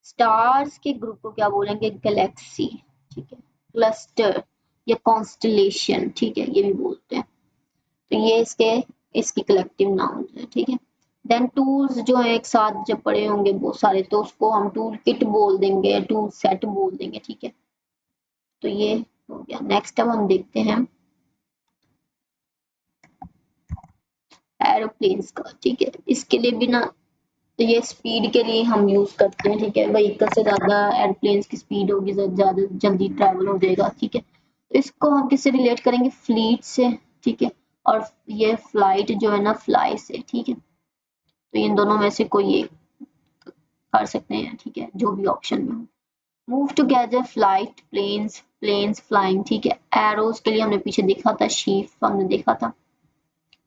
स्टार्स के ग्रुप को क्या बोलेंगे, गैलेक्सी, ठीक है। क्लस्टर या कॉन्स्टलेशन, ठीक है, ये भी बोलते हैं। तो ये इसके इसकी कलेक्टिव नाउन है, ठीक है। देन टूल्स जो है एक साथ जब पड़े होंगे बहुत सारे, तो उसको हम टूल किट बोल देंगे, टूल सेट बोल देंगे, ठीक है। तो ये हो गया। नेक्स्ट अब हम देखते हैं एरोप्लेन्स का, ठीक है। इसके लिए भी ना, तो ये स्पीड के लिए हम यूज करते हैं, ठीक है। व्हीकल से ज्यादा एरोप्लेन्स की स्पीड होगी, ज्यादा जल्दी ट्रैवल हो जाएगा, ठीक है। तो इसको हम किससे रिलेट करेंगे, फ्लीट से, ठीक है। और ये फ्लाइट जो है ना, फ्लाई से, ठीक है। तो इन दोनों में से कोई एक कर सकते हैं, ठीक है, जो भी ऑप्शन में हो। Move together, flight, planes, planes flying, ठीक है। एरोज के लिए हमने पीछे देखा था, शीप हमने देखा था,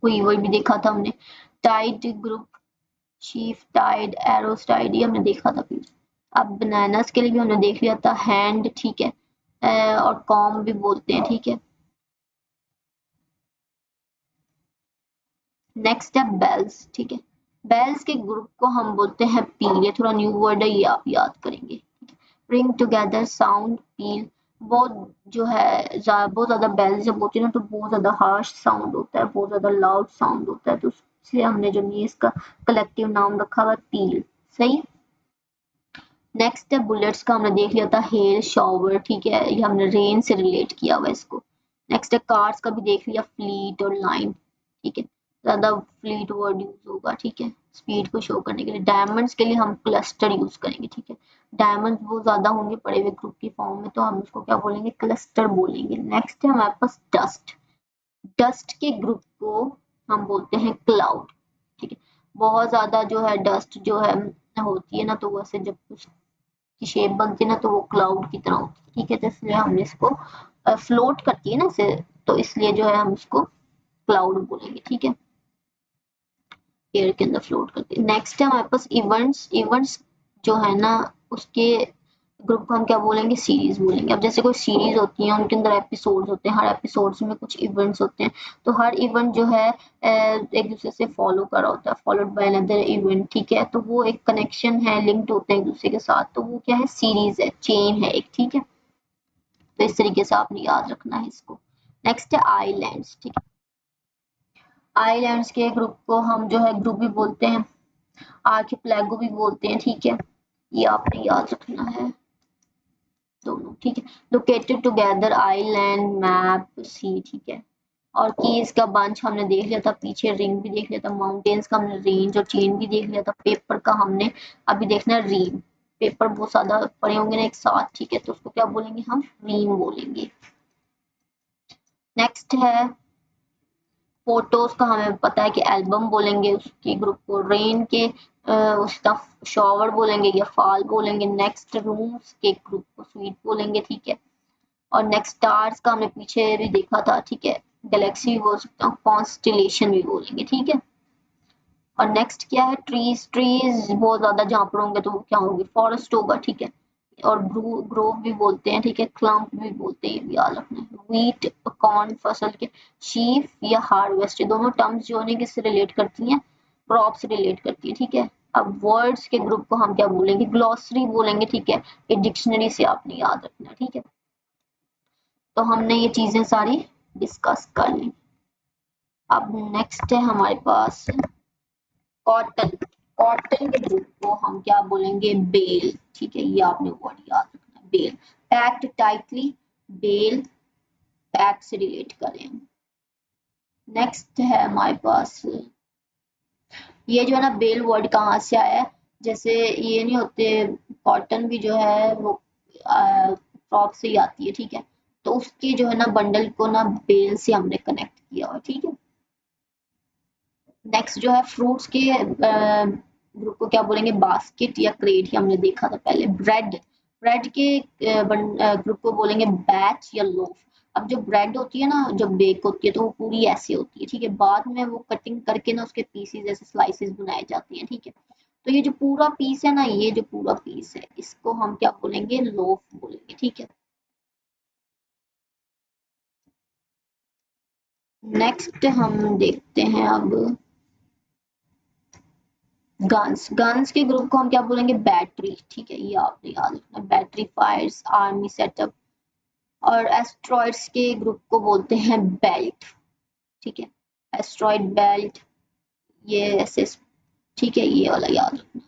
क्वीवर भी देखा था हमने। Tied group, sheep tied, arrows tied, ये हमने देखा था फिर। अब बनानास के लिए भी हमने देख लिया था, हैंड, ठीक है। और कॉम भी बोलते हैं, ठीक है। नेक्स्ट है बेल्स, ठीक है। बेल्स के ग्रुप को हम बोलते हैं पील, ये थोड़ा न्यू वर्ड है, ये आप याद करेंगे। रिंग टुगेदर, साउंड, पील। बहुत जो है बहुत ज्यादा बेल्स जब होती है ना, तो बहुत ज्यादा हार्श साउंड होता है, बहुत ज्यादा लाउड साउंड होता है, तो इसलिए हमने जो नहीं इसका कलेक्टिव नाम रखा हुआ पील, सही। नेक्स्ट है बुलेट्स का हमने देख लिया था, हेल, शॉवर, ठीक है, ये हमने रेन से रिलेट किया हुआ इसको। नेक्स्ट है कार्स का भी देख लिया, फ्लीट और लाइन, ठीक है। ज्यादा फ्लीट वर्ड यूज होगा, ठीक है, स्पीड को शो करने के लिए। डायमंड्स के लिए हम क्लस्टर यूज करेंगे, ठीक है। डायमंड्स वो ज्यादा होंगे पड़े हुए ग्रुप की फॉर्म में, तो हम उसको क्या बोलेंगे, क्लस्टर बोलेंगे। नेक्स्ट है हमारे पास डस्ट, डस्ट के ग्रुप को हम बोलते हैं क्लाउड, ठीक है। बहुत ज्यादा जो है डस्ट जो है होती है ना, तो वैसे जब की शेप बनती है ना, तो वो क्लाउड की तरह होती है, ठीक है। तो इसलिए हमने इसको फ्लोट करती है ना इसे, तो इसलिए जो है हम इसको क्लाउड बोलेंगे, ठीक है। एयर के अंदर फ्लोट करती है। नेक्स्ट है हमारे पास इवेंट्स, इवेंट्स जो है ना उसके ग्रुप को हम क्या बोलेंगे, सीरीज बोलेंगे। अब जैसे कोई सीरीज होती है, उनके अंदर एपिसोड्स होते हैं, हर एपिसोड्स में कुछ इवेंट्स होते हैं, तो हर इवेंट जो है एक दूसरे से फॉलो कर रहा होता है, फॉलोड बाय अनदर इवेंट, ठीक है। तो वो एक कनेक्शन है, लिंक्ड होते हैं एक दूसरे के साथ, तो वो क्या है, सीरीज है, चेन है एक, ठीक है। तो इस तरीके से आपने याद रखना है इसको। नेक्स्ट है आइलैंड्स, ठीक है। आइलैंड्स के ग्रुप को हम जो है ग्रुप भी बोलते हैं, आर्किपेलागो भी बोलते हैं, ठीक है। ये आपने याद रखना है दोनों, ठीक है। लोकेटेड टुगेदर आइलैंड मैप सी, ठीक है। और कीज का बंच हमने देख लिया था, पीछे रिंग भी देख लिया था, माउंटेन्स का हमने रेंज और चेन भी देख लिया था, पेपर का हमने अभी देखना है रीम। पेपर बहुत ज्यादा पड़े होंगे ना एक साथ, ठीक है, तो उसको क्या बोलेंगे हम, रीम बोलेंगे। नेक्स्ट है फोटोज का, हमें पता है कि एल्बम बोलेंगे उसके ग्रुप को, रेन के उसका शॉवर बोलेंगे या फॉल बोलेंगे। नेक्स्ट रूम्स के ग्रुप को स्वीट बोलेंगे, ठीक है। और नेक्स्ट स्टार्स का हमने पीछे भी देखा था, ठीक है, गैलेक्सी भी बोल सकते हैं, कॉन्स्टेलेशन भी बोलेंगे, ठीक है। और नेक्स्ट क्या है, ट्रीज, ट्रीज बहुत ज्यादा जहाँ पर होंगे तो वो क्या होंगे, फॉरेस्ट होगा, ठीक है। और ग्रोव भी बोलते हैं, ठीक है, क्लम्प भी बोलते हैं, ये भी याद रखना है। व्हीट, कॉर्न फसल के, शीप या हार्वेस्ट, ये दोनों टर्म्स जो है किससे रिलेट करती हैं, क्रॉप से रिलेट करती है, ठीक है। अब वर्ड्स के ग्रुप को हम क्या बोलेंगे, ग्लॉसरी बोलेंगे, ठीक है। ये डिक्शनरी से आपने याद रखना है, ठीक है। तो हमने ये चीजें सारी डिस्कस कर ली। अब नेक्स्ट है हमारे पास कॉटन। कॉटन के ग्रुप को हम क्या बोलेंगे, बेल, ठीक है। ये आपने वर्ड याद रखना है, bale. Packed tightly, bale pack से रिलेट करें। नेक्स्ट है हमारे पास, ये जो है ना बेल वर्ड कहाँ से आया है, जैसे ये नहीं होते, कॉटन भी जो है वो क्रॉप से ही आती है, ठीक है। तो उसके जो है ना बंडल को ना बेल से हमने कनेक्ट किया हुआ, ठीक है। नेक्स्ट जो है फ्रूट्स के ग्रुप को क्या बोलेंगे, बास्केट या क्रेट, ही हमने देखा था पहले। ब्रेड, ब्रेड के ग्रुप को बोलेंगे बैच या लोफ। अब जो ब्रेड होती है ना जब बेक होती है तो वो पूरी ऐसी होती है, ठीक है। बाद में वो कटिंग करके ना उसके पीसेस जैसे स्लाइसेस बनाए जाते हैं, ठीक है। तो ये जो पूरा पीस है ना, ये जो पूरा पीस है इसको हम क्या बोलेंगे, लोफ बोलेंगे, ठीक है। नेक्स्ट हम देखते हैं अब गन्स। गन्स के ग्रुप को हम क्या बोलेंगे, बैटरी, ठीक है। ये आपने याद रखना, बैटरी फायर्स, आर्मी सेटअप। और एस्ट्रॉइड्स के ग्रुप को बोलते हैं बेल्ट, ठीक है। एस्ट्रॉइड बेल्ट, ये ऐसे, ठीक है, ये वाला याद रखना।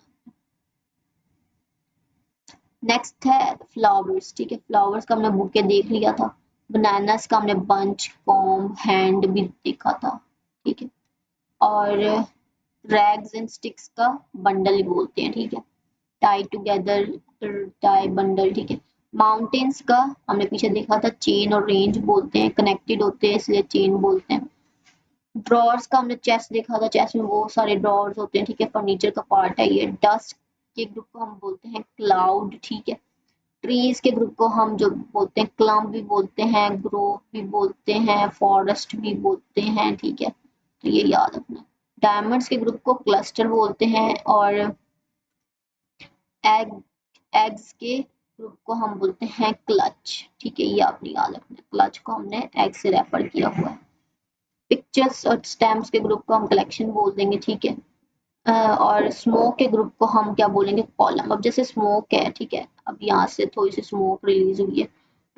नेक्स्ट है फ्लावर्स, ठीक है। फ्लावर्स का हमने बुके देख लिया था। बनानास का हमने बंच, कॉम्ब, हैंड भी देखा था, ठीक है। और रैग्स एंड स्टिक्स का बंडल ही बोलते हैं, ठीक है। टाई टुगेदर, टाई बंडल, ठीक है। माउंटेन्स का हमने पीछे देखा था, चेन और रेंज बोलते हैं, कनेक्टेड होते हैं इसलिए चेन बोलते हैं। ड्रॉर्स का हमने चेस्ट देखा था, चेस्ट में वो सारे ड्रॉर्स होते हैं, ठीक है, फर्नीचर का पार्ट है ये। डस्ट के ग्रुप को हम बोलते हैं क्लाउड, ठीक है। ट्रीज के ग्रुप को हम जो बोलते हैं क्लम्प भी बोलते हैं, ग्रोव भी बोलते हैं, फॉरेस्ट भी बोलते हैं, ठीक है। तो ये याद रखना। डायमंड्स के ग्रुप को क्लस्टर बोलते हैं। और एग, एग्स के ग्रुप को हम बोलते हैं क्लच, ठीक है। ये आपने याद रखना, क्लच को हमने एग से रेफर किया हुआ है। पिक्चर्स और स्टैम्प्स के ग्रुप को हम कलेक्शन बोल देंगे, ठीक है। और स्मोक के ग्रुप को हम क्या बोलेंगे, कॉलम। अब जैसे स्मोक है, ठीक है, अब यहाँ से थोड़ी सी स्मोक रिलीज हुई है,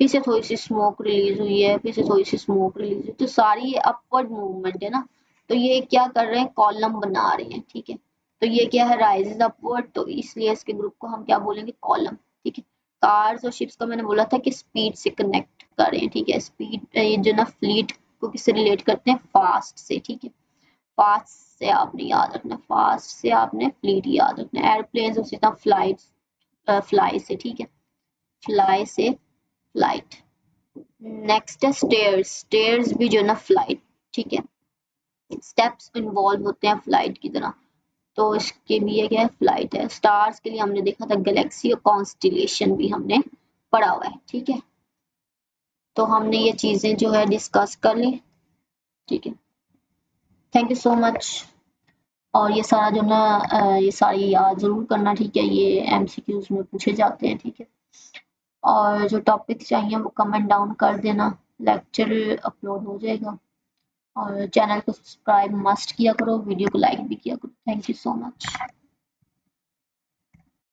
फिर से थोड़ी सी स्मोक रिलीज हुई है, फिर से थोड़ी सी स्मोक रिलीज हुई, तो सारी ये अपवर्ड मूवमेंट है ना, तो ये क्या कर रहे हैं, कॉलम बना रहे हैं, ठीक है। तो ये क्या है, राइजेस अपवर्ड, तो इसलिए इसके ग्रुप को हम क्या बोलेंगे, कॉलम, ठीक है। कार्स और शिप्स का मैंने बोला था कि स्पीड से कनेक्ट करें, ठीक है। स्पीड ये जो ना फ्लीट को किससे रिलेट करते हैं, फास्ट से, ठीक है। फास्ट से आपने याद रखना, फास्ट से आपने फ्लीट याद रखना। एयरप्लेन उसी तरह फ्लाइट, फ्लाई से, ठीक है, फ्लाई से फ्लाइट। नेक्स्ट है स्टेयर्स, स्टेयर्स भी जो ना फ्लाइट, ठीक है। स्टेप्स इन्वॉल्व होते हैं फ्लाइट की तरह, तो इसके भी ये क्या है, फ्लाइट है। स्टार्स के लिए हमने देखा था गैलेक्सी और कॉन्स्टिलेशन भी हमने पढ़ा हुआ है, ठीक है। तो हमने ये चीजें जो है डिस्कस कर ली, ठीक है। Thank you so much. और ये सारा जो ना ये सारी याद जरूर करना, ठीक है, ये एमसीक्यूज में पूछे जाते हैं, ठीक है। और जो टॉपिक चाहिए वो कमेंट डाउन कर देना, लेक्चर अपलोड हो जाएगा। और चैनल को सब्सक्राइब मस्ट किया करो, वीडियो को लाइक भी किया करो। Thank you so much.